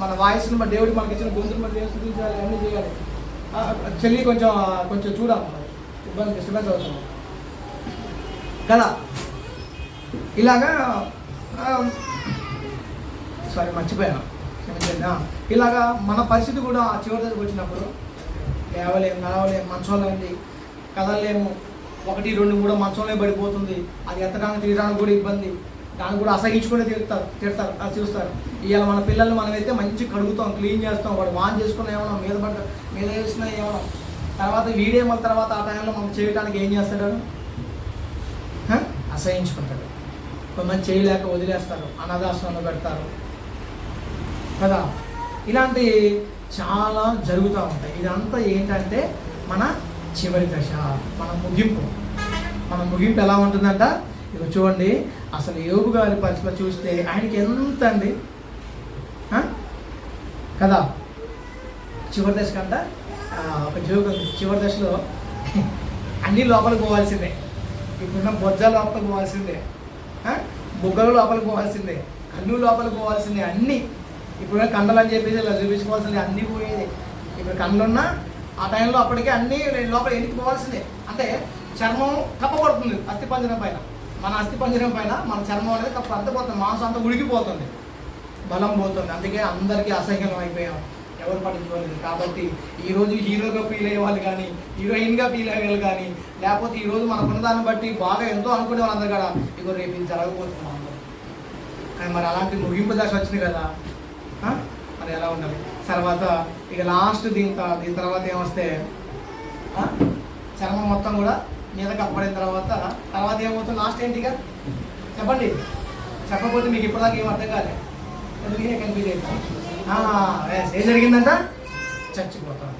మన వాయిస్ని మన దేవుడు మనకి ఇచ్చిన గొంతులు మన దేవుడు శుద్ధించాలి, అన్నీ చేయాలి. చెల్లి కొంచెం చూడాలి, డిస్టర్బెన్స్ అవుతుంది కదా. ఇలాగా సారీ మర్చిపోయాను, ఇలాగా మన పరిస్థితి కూడా ఆ చివరి దగ్గరకు వచ్చినప్పుడు లేవలేము, నడవలేము, మంచంలో ఉంది, కదలలేము, 1 2 కూడా మంచంలో పడిపోతుంది. అది ఎత్తడానికి తీయడానికి కూడా ఇబ్బంది, దాన్ని కూడా అసహించుకుని తిడతారు అది చూస్తారు. ఇవాళ మన పిల్లల్ని మనమైతే మంచి కడుగుతాం, క్లీన్ చేస్తాం, వాడు వాన్ చేసుకున్న ఏమన్నా మీద వేసినా ఏమన్నా, తర్వాత వీడియో మన తర్వాత ఆ టైంలో మనం చేయడానికి ఏం చేస్తాడు, అసహించుకుంటాడు. కొంతమంది చేయలేక వదిలేస్తారు, అనాథాశ్రమంలో పెడతారు కదా. ఇలాంటి చాలా జరుగుతూ ఉంటాయి. ఇదంతా ఏంటంటే మన చివరి దశ, మన ముగింపు ఎలా ఉంటుందంట. ఇక చూడండి, అసలు యోబు గారి పరిస్థితి చూస్తే ఆయనకి ఎంత అండి కదా. చివరి దశ కంట ఒక జోక్ ఉంది, చివరి దశలో అన్నీ లోపలికి పోవాల్సిందే, ఇప్పుడున్న బొజ్జ లోపలికి పోవాల్సిందే, బుగ్గలు లోపలికి పోవాల్సిందే, కన్ను లోపలికి పోవాల్సిందే, అన్నీ ఇప్పుడు కండలు అని చెప్పేసి ఇలా చూపించుకోవాల్సిందే, అన్నీ పోయేది. ఇప్పుడు కళ్ళున్నా ఆ టైంలో అప్పటికే అన్నీ లోపల ఎన్నికి పోవాల్సిందే. అంటే చర్మం కప్పబడుతుంది అస్థిపంజరం పైన, మన అస్థిపంజరం పైన మన చర్మం అనేది అర్థపోతుంది, మాంసం అంతా ఉడికిపోతుంది, బలం పోతుంది. అందుకే అందరికీ అసహ్యం అయిపోయాం, ఎవరు పట్టించుకోలేదు. కాబట్టి ఈరోజు హీరోగా ఫీల్ అయ్యే వాళ్ళు కానీ, హీరోయిన్గా ఫీల్ అయ్యే వాళ్ళు కానీ, లేకపోతే ఈరోజు మన ఉన్నదాన్ని బట్టి బాగా ఎంతో అనుకునే వాళ్ళందరూ కూడా ఇగో రేపు ఇది జరగబోతున్నాం అందరూ. కానీ మరి అలాంటి ముగింపు దశ వచ్చింది కదా, మరి ఎలా ఉండాలి. తర్వాత ఇక లాస్ట్ దీని తర్వాత ఏమొస్తే చర్మం మొత్తం కూడా మీద కప్పడిన తర్వాత ఏమవుతుంది, లాస్ట్ ఏంటిగా చెప్పండి, చెప్పకపోతే మీకు ఇప్పటిదాకా ఏం అర్థం కాలే, ఎందుకంటే కన్ఫ్యూజ్ అవుతాం. ఏం జరిగిందంట,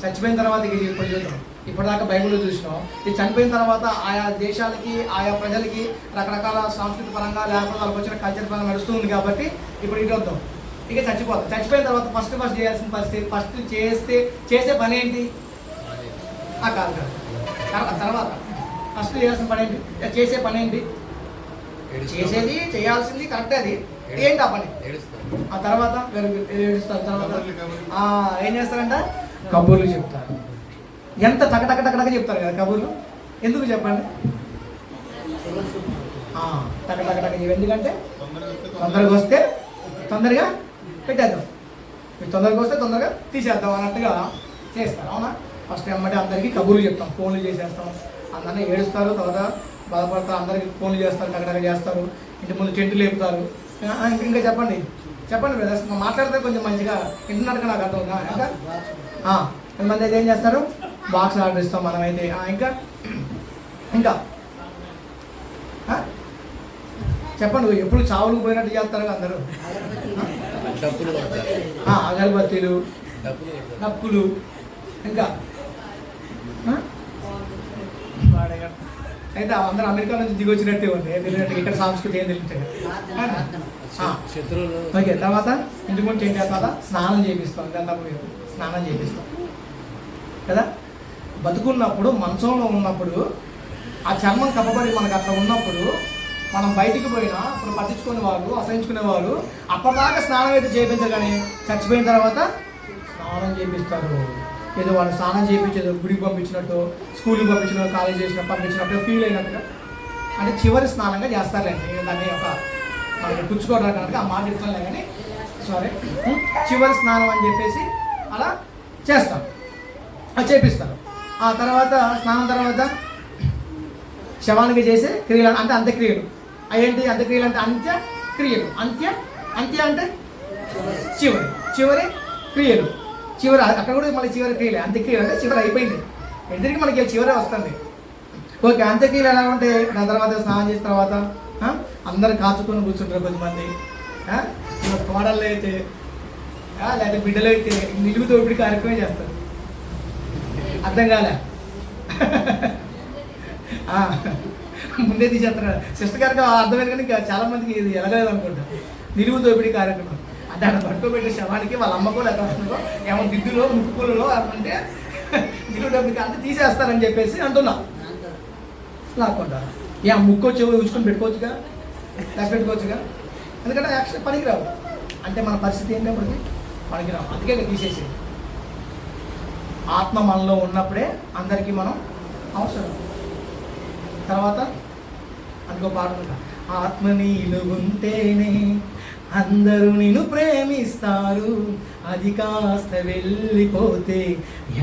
చచ్చిపోయిన తర్వాత ఇది ఇప్పుడు చూద్దాం. ఇప్పటిదాకా బైబిల్లో చూసినాం, ఇది చనిపోయిన తర్వాత ఆయా దేశాలకి ఆయా ప్రజలకి రకరకాల సాంస్కృతిక పరంగా లేకపోతే వాళ్ళకి వచ్చిన కల్చర్ పరంగా నడుస్తూ ఉంది. కాబట్టి ఇప్పుడు ఇటు వద్దాం, ఇక చచ్చిపోయిన తర్వాత ఫస్ట్ చేయాల్సిన పరిస్థితి, ఫస్ట్ చేసే పని ఏంటి, కాదు తర్వాత ఫస్ట్ చేయాల్సిన పని ఏంటి, చేసే పని ఏంటి, చేయాల్సింది కరెక్టే, అది ఏంటి ఆ పని. ఆ తర్వాత ఏడుస్తారు, తర్వాత ఏం చేస్తారంట, కబుర్లు చెప్తారు. ఎంత టకటక చెప్తారు కదా కబుర్లు, ఎందుకు చెప్పండి, టకటక. ఎందుకంటే తొందరగా వస్తే తొందరగా పెట్టేద్దాం, మీరు తొందరగా వస్తే తొందరగా తీసేద్దాం అన్నట్టుగా చేస్తారు. అవునా? ఫస్ట్ ఏమంటే అందరికీ కబుర్లు చెప్తాం, ఫోన్లు చేసేస్తాం, అందరినీ ఏడుస్తారు, తర్వాత బాధపడతారు, అందరికీ ఫోన్లు చేస్తారు, టకటక చేస్తారు, ఇంటి ముందు టెంట్ లేపుతారు. ఇంకా చెప్పండి బ్రదర్స్, మాట్లాడితే కొంచెం మంచిగా వింటున్నట్టుగా నాకు అర్థం ఉందా. ఇంకా కొంతమంది అయితే ఏం చేస్తారు, బాక్స్ ఆర్డర్ ఇస్తాం మనమైతే. ఇంకా చెప్పండి, ఎప్పుడు చావులకు పోయినట్టు చేస్తారు అందరూ, అగరబత్తీలు, డప్పులు, ఇంకా అయితే అందరూ అమెరికా నుంచి దిగి వచ్చినట్టే ఉంది, తెలియనట్టు ఇక్కడ సంస్కృతి ఏం తెలియదు. ఓకే, తర్వాత ఇంటి ముందు ఏం చేస్తాం, స్నానం చేపిస్తాం, ఇదంతా స్నానం చేపిస్తాం కదా. బతుకున్నప్పుడు మంచంలో ఉన్నప్పుడు ఆ చర్మం కప్పబడి మనకు అట్లా ఉన్నప్పుడు మనం బయటికి పోయినా ఇప్పుడు పట్టించుకునే వాళ్ళు అసహించుకునే వాళ్ళు అప్పటిదాకా స్నానం అయితే చేయించారు, కానీ చచ్చిపోయిన తర్వాత స్నానం చేపిస్తారు. ఏదో వాళ్ళు స్నానం చేయించేదో గుడికి పంపించినట్టు, స్కూల్కి పంపించినట్టు, కాలేజ్ చేసినట్టు పంపించినట్టు ఫీల్ అయినట్టుగా, అంటే చివరి స్నానంగా చేస్తారులేండి. దాన్ని ఒక మనకి పుచ్చుకోవడానికి కనుక ఆ మాట చెప్తానులే, కానీ సారీ, చివరి స్నానం అని చెప్పేసి అలా చేస్తాం, అది చేపిస్తారు. ఆ తర్వాత స్నానం తర్వాత శవానికి చేసే క్రియలు అంటే అంత్యక్రియలు. అవేంటి అంత్యక్రియలు అంటే అంత్యక్రియలు. అంత్య అంటే చివరి క్రియలు. చివరి అక్కడ కూడా మళ్ళీ చివరి క్రియలే. అంత్యక్రియలు అంటే చివరి అయిపోయింది, ఎదురికి మనకి చివరే వస్తుంది. ఓకే, అంత్యక్రియలు ఎలా ఉంటే దాని తర్వాత స్నానం చేసిన తర్వాత అందరు కాచుకొని కూర్చుంటారు. కొంతమంది కోడళ్ళు అయితే లేకపోతే బిడ్డలు అయితే నిలువు తోపిడి కార్యక్రమం చేస్తారు. అర్థం కాలే, ముందే తీసేస్తున్నారు. సిస్టర్ గారికి అర్థమైంది, కానీ ఇంకా చాలా మందికి ఇది ఎలాగలేదు అనుకుంటా. నిలువు దోపిడీ కార్యక్రమం అంటే అక్కడ పట్టుకోబెట్టే శవానికి వాళ్ళ అమ్మకో లేకపోతే ఏమో దిద్దులో ముక్కులలో అంటే నిలువు దోపిడీ అంటే తీసేస్తారని చెప్పేసి అంటున్నా. లాక్కుంటారు. ఏ ముక్కు వచ్చి ఉంచుకొని పెట్టుకోవచ్చుగా, రాసి పెట్టుకోవచ్చుగా, ఎందుకంటే యాక్షన్ పనికిరావు. అంటే మన పరిస్థితి ఏంటప్పటికి పనికిరావు, అందుకే తీసేసేది. ఆత్మ మనలో ఉన్నప్పుడే అందరికీ మనం అవసరం. తర్వాత అందుకో పాట ఉంటా, ఆత్మ నీలో ఉంటేనే అందరూ నిన్ను ప్రేమిస్తారు, అది కాస్త వెళ్ళిపోతే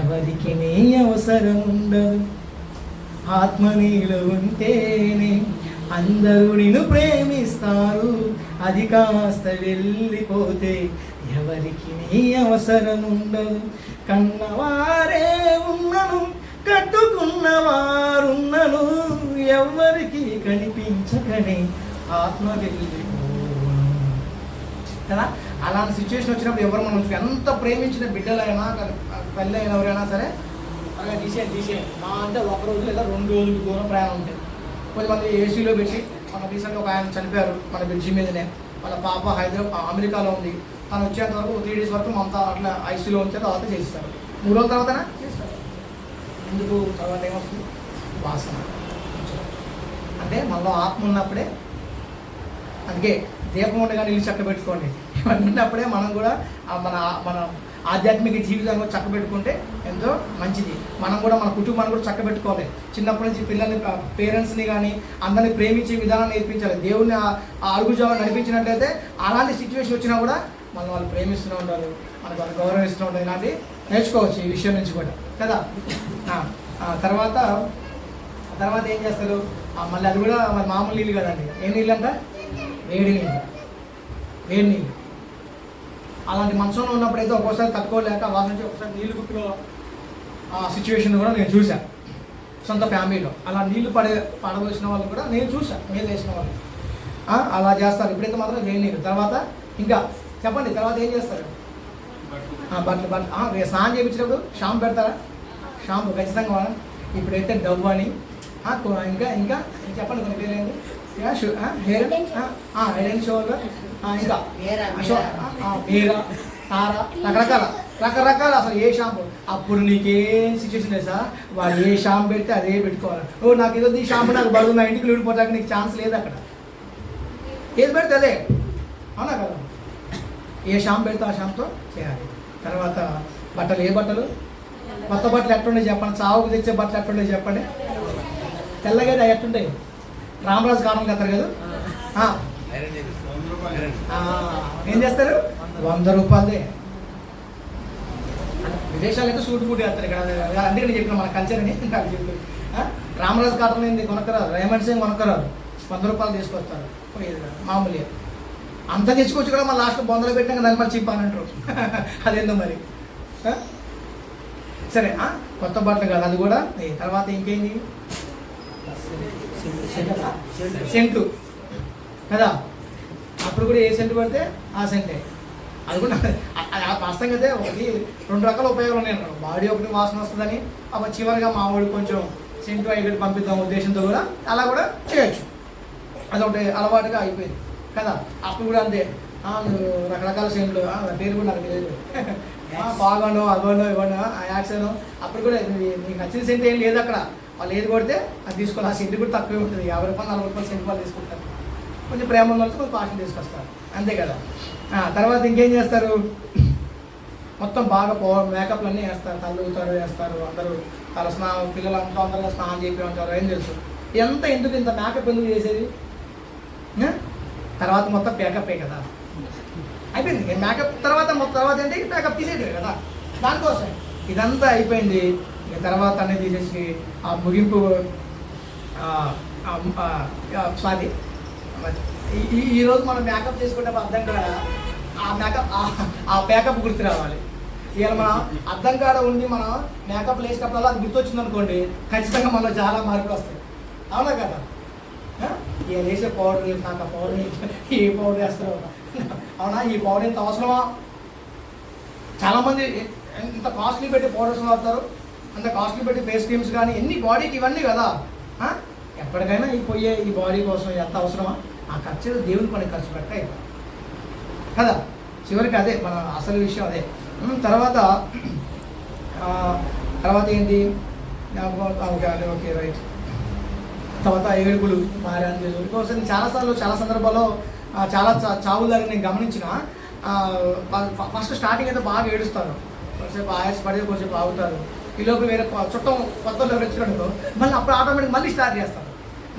ఎవరికి నీ అవసరం ఉండదు. ఆత్మ నీలో ఉంటేనే అందరూ నిన్ను ప్రేమిస్తారు, అది కాస్త వెళ్ళిపోతే ఎవరికి నీ అవసరం ఉండదు. కన్నవారే ఉన్నను కట్టుకున్నవారున్నను ఎవరికి కనిపించకనే ఆత్మ వెళ్ళిపోను కదా. అలాంటి సిచ్యువేషన్ వచ్చినప్పుడు ఎవరు మనం ఎంత ప్రేమించిన బిడ్డలైనా తల్లి అయినా ఎవరైనా సరే అలాగే తీసేయండి. మా అంటే ఒక రోజు లేదా 2 రోజులు దూరం ప్రయాణం ఉంటుంది. కొంతమంది ఏసీలో పెట్టి మన రీసెంట్గా ఒక ఆయన చనిపోయారు మన బ్రిడ్జి మీదనే. వాళ్ళ పాప అమెరికాలో ఉంది. తను వచ్చేంత వరకు 3 days వరకు మమతా అట్లా ఐసీలో ఉంచే తర్వాత చేస్తారు. 3 రోజుల తర్వాతనా చేస్తారు. ఎందుకు తర్వాత ఏమవుతుంది? వాసన. అంటే మనలో ఆత్మ ఉన్నప్పుడే, అందుకే దీపం ఉండగా నీళ్ళు చక్క పెట్టుకోండి. ఇవన్నీ ఉన్నప్పుడే మనం కూడా మన ఆధ్యాత్మిక జీవితాన్ని కూడా చక్క పెట్టుకుంటే ఎంతో మంచిది. మనం కూడా మన కుటుంబాన్ని కూడా చక్క పెట్టుకోవాలి. చిన్నప్పటి నుంచి పిల్లల్ని, పేరెంట్స్ని కానీ అందరినీ ప్రేమించే విధానం నేర్పించాలి. దేవుడిని అడుగుజామని నడిపించినట్లయితే అలాంటి సిచ్యువేషన్ వచ్చినా కూడా మనం వాళ్ళు ప్రేమిస్తూనే ఉండాలి, మనకు వాళ్ళు గౌరవిస్తూ ఉంటారు. ఇలాంటి నేర్చుకోవచ్చు ఈ విషయం నుంచి కూడా కదా. తర్వాత ఏం చేస్తారు? మళ్ళీ అది కూడా మరి మామూలు నీళ్ళు కదండి. ఏ నీళ్ళు అంట? వేడి నీళ్ళు. అలాంటి మంచంలో ఉన్నప్పుడైతే ఒక్కోసారి తట్టుకోలేక వాళ్ళ నుంచి ఒకసారి నీళ్ళు గుట్టులో సిచ్యువేషన్ కూడా నేను చూశాను సొంత ఫ్యామిలీలో. అలా నీళ్లు పడవలసిన వాళ్ళు కూడా నేను చూశాను, మేలు వేసిన వాళ్ళు అలా చేస్తారు. ఇప్పుడైతే మాత్రం వేడి నీళ్ళు. తర్వాత ఇంకా చెప్పండి, తర్వాత ఏం చేస్తారు? బట్టలు స్నానం చేయించినప్పుడు షాంపూ పెడతారా? షాంపూ ఖచ్చితంగా వాడాలి. ఇప్పుడైతే డవ్ అని ఇంకా చెప్పండి కొన్ని పేర్లేండి. హెయిర్ అండ్ షోల్డర్, ఇంకా హెయిర్, తార, రకరకాల అసలు ఏ షాంపూ. అప్పుడు నీకేం సిచ్యువేషన్ లేదు సార్, వాళ్ళు ఏ షాంపూ పెడితే అదే పెట్టుకోవాలి. నాకు ఏదో ఈ షాంపూ నాకు బదులు నా ఇంటికి ఊడిపోతానికి నీకు ఛాన్స్ లేదు. అక్కడ ఏది పెడితే అదే, అవునా కదా? ఏ షాంపూ పెడితే ఆ షాంపుతో చేయాలి. తర్వాత బట్టలు, ఏ బట్టలు? కొత్త బట్టలు ఎట్టుండే చెప్పండి. చావుకు తెచ్చే బట్టలు ఎట్టుండే చెప్పండి. తెల్లగా ఎట్టుంటాయి? రామరాజు కాలం కత్తారు కదా, ఏం చేస్తారు? 100 రూపాయలదే. విదేశాలు అయితే సూట్ బూట్ వేస్తారు ఇక్కడ. అందుకే నేను చెప్పిన మన కల్చర్ అని చెప్పి రామరాజు కాటన్ ఏంది కొనక్కరాదు, రేమండ్స్ ఏం కొనక్కరాదు, 100 రూపాయలు తీసుకొస్తారు మామూలుగా. అంత తెచ్చుకోవచ్చు కూడా మళ్ళీ లాస్ట్లో బొందలు పెట్టాక దాని మళ్ళీ చిప్ అని అంటారు. అదేందో మరి. సరే, కొత్త బట్టలు కాదు అది కూడా. తర్వాత ఇంకేంది? సెంటు కదా. అప్పుడు కూడా ఏ సెంటు పడితే ఆ సెంటే. అది కూడా వాస్తవంగా అయితే 1-2 రకాల ఉపయోగాలు ఉన్నాయి. బాడీ ఒకటి వాసన వస్తుందని అప్పుడు చివరిగా మా వాడు కొంచెం సెంటు అయ్యి పంపిద్దాం ఉద్దేశంతో కూడా అలా కూడా చేయొచ్చు. అదొకటి అలవాటుగా అయిపోయింది కదా. అప్పుడు కూడా అంతే, రకరకాల సెంట్లు, పేరు కూడా నాకు తెలియదు, బాగానో అవ్వనో ఇవ్వనో యాక్సనో. అప్పుడు కూడా నీకు నచ్చిన సెంట్ ఏం లేదు అక్కడ. వాళ్ళు ఏది కొడితే అది తీసుకొని ఆ సెంటు కూడా తక్కువే ఉంటుంది, 50 రూపాయలు 40 రూపాయలు సెంటు వాళ్ళు తీసుకుంటారు. కొంచెం ప్రేమ ఉన్న వాళ్ళతో కొంచెం కాస్ట్ తీసుకొస్తారు, అంతే కదా. తర్వాత ఇంకేం చేస్తారు, మొత్తం బాగా మేకప్లు అన్నీ వేస్తారు, తల్లుతారు వేస్తారు, అందరూ తల స్నానం, పిల్లలు అంతా అందరూ స్నానం చెప్పి ఉంటారు. ఏం తెలుసు ఎందుకు ఇంత మేకప్ ఎందుకు చేసేది? తర్వాత మొత్తం పేకప్పే కదా, అయిపోయింది. మేకప్ తర్వాత ఏంటి, మేకప్ తీసేది కదా, దానికోసం ఇదంతా అయిపోయింది. ఇక తర్వాత అనేది తీసేసి ఆ ముగింపు సారీ ఈరోజు మనం మేకప్ చేసుకుంటే అర్థం కాడ ఆ మేకప్ గుర్తు రావాలి. ఇవాళ మనం అర్థం కాడ ఉండి మనం మేకప్ వేసినప్పుడల్లా అది గుర్తొచ్చింది అనుకోండి, ఖచ్చితంగా మనలో చాలా మార్పులు వస్తాయి, అవునా కదా. ఇక వేసే పౌడర్, నాకు ఆ పౌడర్ ఏ పౌడర్ వేస్తారు, అవునా, ఈ పౌడర్ ఇంత అవసరమా? చాలామంది ఇంత కాస్ట్లీ పెట్టి పౌడర్స్ వాడతారు, అంత కాస్ట్లీ పెట్టి ఫేస్ క్రీమ్స్ కానీ ఎన్ని బాడీకి ఇవన్నీ కదా. ఎప్పటికైనా ఈ బాడీ కోసం ఎంత అవసరమా? ఆ ఖర్చు దేవుని పని ఖర్చు పెట్టాయి కదా. చివరికి అదే మన అసలు విషయం అదే. తర్వాత ఏంటి, ఓకే రైట్. తర్వాత ఏడుపులు భార్య కోసం చాలా సందర్భాల్లో చాలా చావుల దగ్గర నేను గమనించిన. ఫస్ట్ స్టార్టింగ్ అయితే బాగా ఏడుస్తారు, కొంచెంసేపు ఆయాసపడి కొంచెంసేపు ఆగుతారు. ఈ లోపు వేరే చుట్టం కొత్తలో వచ్చినట్టు మళ్ళీ అప్పుడు ఆటోమేటిక్ మళ్ళీ స్టార్ట్ చేస్తారు,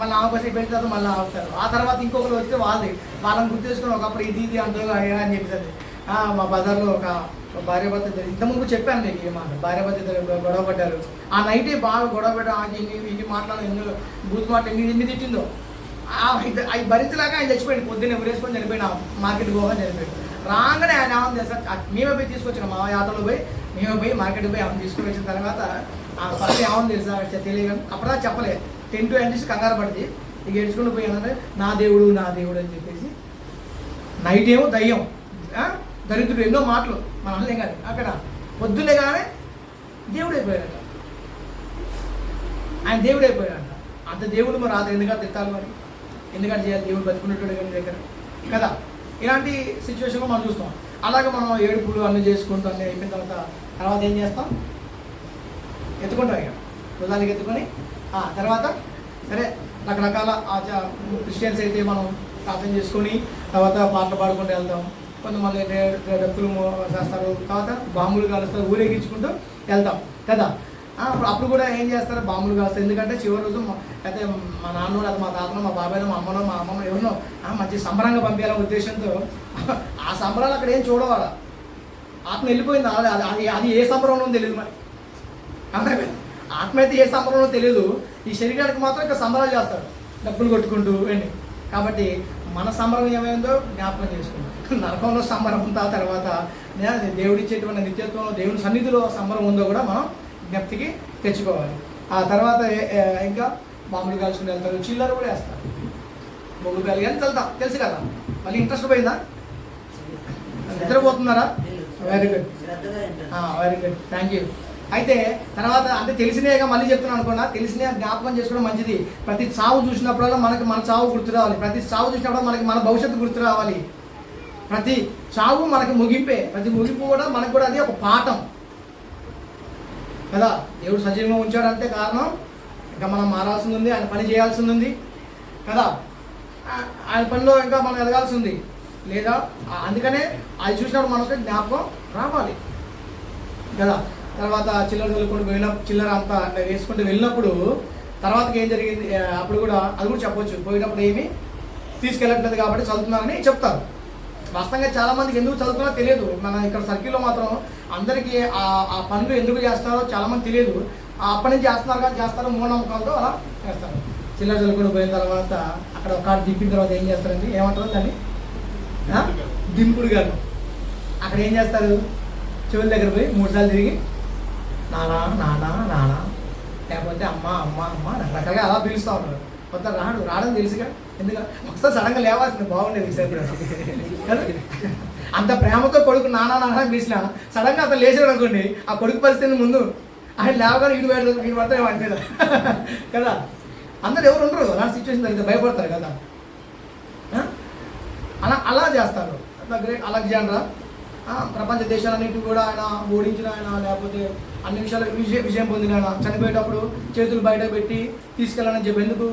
మళ్ళీ ఆపసి పెట్టిన తర్వాత మళ్ళీ ఆగుతారు. ఆ తర్వాత ఇంకొకరు వస్తే వాళ్ళని గుర్తు చేసుకుని ఒకప్పుడు ఇది అంటారు అని చెప్పేది. మా బజార్లో ఒక భార్య భర్త ఇద్దరు, ఇంతకుముందు చెప్పాను నీకు ఈ మాట, భార్య భర్త ఇద్దరు గొడవ పడ్డారు. ఆ నైటే బాగా గొడవ పెట్టారు, ఇన్ని మాట్లాడాలి, బూత్ మాట ఎన్ని తిట్టిందో అవి భరించలేక ఆయన చచ్చిపోయింది. పొద్దున్న ఎవరేసుకొని చనిపోయిన, మార్కెట్కి పోగా చనిపోయింది. రాగానే ఆయన ఏమని తెలుసా, మేమే పోయి తీసుకొచ్చిన, మా ఆటోలో మేమే పోయి మార్కెట్కి పోయి ఏమైనా తీసుకుని వచ్చిన తర్వాత ఫస్ట్ ఏమని తెలుసా తెలియదు, అప్పుడా చెప్పలేదు. 10 to 10 కంగారు పడితే ఇక ఏడ్చుకుంటూ పోయి ఏంటంటే నా దేవుడు అని చెప్పేసి. నైట్ ఏమో దయ్యం, దరిద్రుడు, ఎన్నో మాటలు మన అల్లే కానీ అక్కడ పొద్దులే కానీ దేవుడైపోయాడంట, ఆయన దేవుడైపోయాడంట. అంత దేవుడు మరి రాత్రి ఎందుకంటే తిట్టాలి, మరి ఎందుకంటే చేయాలి, దేవుడు బతుకున్నట్టు కానీ దగ్గర కదా. ఇలాంటి సిచ్యువేషన్లో మనం చూస్తాం. అలాగే మనం ఏడుపులు అన్నీ చేసుకుంటూ అన్నీ అయిపోయిన తర్వాత ఏం చేస్తాం, ఎత్తుకుంటాం, ఇక హృదయానికి ఎత్తుకొని తర్వాత సరే రకరకాల క్రిస్టియన్స్ అయితే మనం ప్రార్థన చేసుకొని తర్వాత పాటలు పాడుకుంటూ వెళ్తాం. కొంతమంది డప్పులు చేస్తారు, తర్వాత బాంబులు కాలుస్తారు, ఊరేగించుకుంటూ వెళ్తాం కదా. అప్పుడు కూడా ఏం చేస్తారు, బాంబులు కాలుస్తారు. ఎందుకంటే చివరి రోజు అయితే మా నాన్న, అది మా తాతనో, మా బాబాయ్నో, మా అమ్మనో, మా అమ్మనో ఎవరినో మంచి సంబరంగా పంపించాలనే ఉద్దేశంతో ఆ సంబరాలు అక్కడ ఏం చూడవాల, ఆత్మ వెళ్ళిపోయింది. అది ఏ సంబరంలో తెలియదు, మరి ఆత్మ అయితే ఏ సంబరంలో తెలియదు. ఈ శరీరానికి మాత్రం ఇక్కడ సంబరాలు చేస్తారు, డబ్బులు కొట్టుకుంటూ వెళ్ళి. కాబట్టి మన సంబరం ఏమైందో జ్ఞాపకం చేసుకుంటాం. నరకంలో సంబరం ఉందా, తర్వాత దేవుడిచ్చేటువంటి నిత్యత్వంలో దేవుని సన్నిధిలో సంబరం ఉందో కూడా మనం జ్ఞప్తికి తెచ్చుకోవాలి. ఆ తర్వాత ఇంకా మామూలు కాల్చుకుని వెళ్తారు, చిల్లర కూడా వేస్తారు, మొగ్గు కాలి కానీ వెళ్తాం, తెలుసు కదా. మళ్ళీ ఇంట్రెస్ట్ పోయిందా, నిద్రపోతున్నారా? Very good, thank you. అయితే తర్వాత అంటే తెలిసినేగా మళ్ళీ చెప్తున్నాను అనుకున్నా, తెలిసినే జ్ఞాపకం చేసుకోవడం మంచిది. ప్రతి చావు చూసినప్పుడల్లా మనకి మన చావు గుర్తు రావాలి, ప్రతి చావు చూసినప్పుడు మనకి మన భవిష్యత్తు గుర్తు రావాలి. ప్రతి చావు మనకి ముగింపే, ప్రతి ముగింపు కూడా మనకు కూడా అది ఒక పాఠం కదా. దేవుడు సజీవంగా ఉంచాడంటే కారణం ఇంకా మనం మారాల్సింది ఉంది, ఆయన పని చేయాల్సింది ఉంది కదా, ఆయన పనిలో ఇంకా మనం ఎదగాల్సి ఉంది లేదా. అందుకనే అది చూసినప్పుడు మనకు జ్ఞాపకం రావాలి కదా. తర్వాత చిల్లర చల్లుకొని చిల్లర అంతా వేసుకుంటూ వెళ్ళినప్పుడు తర్వాతకి ఏం జరిగింది, అప్పుడు కూడా అది కూడా చెప్పొచ్చు. పోయినప్పుడు ఏమీ తీసుకెళ్ళట్లేదు కాబట్టి చదువుతున్నారని చెప్తారు. వాస్తవంగా చాలామందికి ఎందుకు చదువుతున్నా తెలియదు. మన ఇక్కడ సర్కిల్లో మాత్రం అందరికీ ఆ పనులు ఎందుకు చేస్తారో చాలామంది తెలియదు. అప్పటి నుంచి చేస్తున్నారు కానీ చేస్తారు, మూఢనమ్మకాలతో అలా చేస్తారు. చిల్లర చల్లుకొని పోయిన తర్వాత అక్కడ ఒక కార్డు దింపిన తర్వాత ఏం చేస్తారండి, ఏమంటారు దాన్ని, దింపుడు గారు. అక్కడ ఏం చేస్తారు, చెవుల దగ్గర పోయి 3 సార్లు తిరిగి నానా నానా నానా, లేకపోతే అమ్మ అమ్మ అమ్మ రకరకాలుగా అలా పిలుస్తూ ఉంటారు. కొత్త రావడం తెలుసుగా, ఎందుకంటే ఒకసారి సడన్గా లేవాల్సింది బాగుండేది ఈసారి కదా. అంత ప్రేమతో కొడుకు నానా నాన్న పిలిచిన సడన్గా అతను లేచాడు అనుకోండి, ఆ కొడుకు పరిస్థితి ముందు ఆయన లేవగానే వీడు పడతాం అంటే కదా. అందరు ఎవరు ఉండరు, అలాంటి సిచ్యువేషన్ జరిగితే భయపడతారు కదా. అలా చేస్తారు. గ్రేట్ అలెగ్జాండర్ ప్రపంచ దేశాలన్నింటినీ కూడా ఆయన ఓడించిన ఆయన, లేకపోతే అన్ని విషయాలు విజయం పొందిన ఆయన, చనిపోయేటప్పుడు చేతులు బయట పెట్టి తీసుకెళ్ళాలని చెప్పి. ఎందుకు?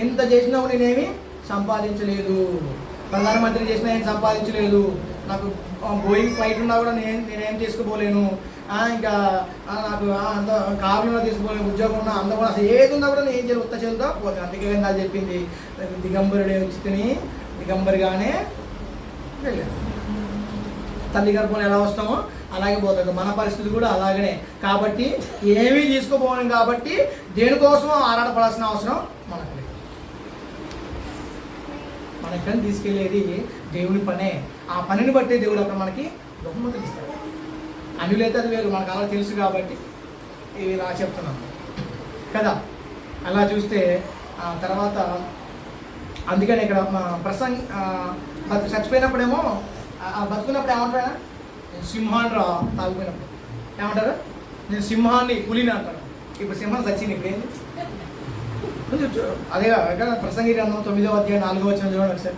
ఇంత చేసినా నేనేమి సంపాదించలేదు, ప్రధానమంత్రి చేసినా ఏం సంపాదించలేదు, నాకు బోయింగ్ ఫ్లైట్ ఉన్నా కూడా నేనేం చేసుకోలేను, ఇంకా నాకు అంత కార్లో తీసుకోలేను, ఉద్యోగం ఉన్నా అంత కూడా అసలు ఏది ఉన్నా కూడా నేను ఏం చేయాలి, ఉత్త చేద్దా పోతే. అందుకే అది చెప్పింది, దిగంబరుడే వచ్చి తిని దిగంబరిగానే వెళ్ళాడు. తల్లి గర్భంలో ఎలా వస్తామో అలాగే పోతాడు. మన పరిస్థితి కూడా అలాగనే. కాబట్టి ఏమీ తీసుకోపోలేం, కాబట్టి దేనికోసం ఆరాటపడాల్సిన అవసరం మనకు లేదు. మనకి తీసుకెళ్ళేది దేవుని పనే. ఆ పనిని బట్టి దేవుడు అక్కడ మనకి బహుమతులు ఇస్తాడు. అన్యులైతే అది వేరు, మనకు అలా తెలుసు కాబట్టి ఇవి ఇలా చెప్తున్నాను కదా. అలా చూస్తే తర్వాత అందుకని ఇక్కడ చచ్చిపోయినప్పుడేమో బతుకున్నప్పుడు ఏమంటారా, నేను సింహాన్ని రా, తాగిపోయినప్పుడు ఏమంటారు, నేను సింహాన్ని పులిని అంటారు. ఇప్పుడు సింహం చచ్చింది, ఇప్పుడు ఏంటి కొంచెం అదే కదా. ప్రసంగి గ్రంథం 9వ అధ్యాయం 4వ వచనం చూడండి ఒకసారి.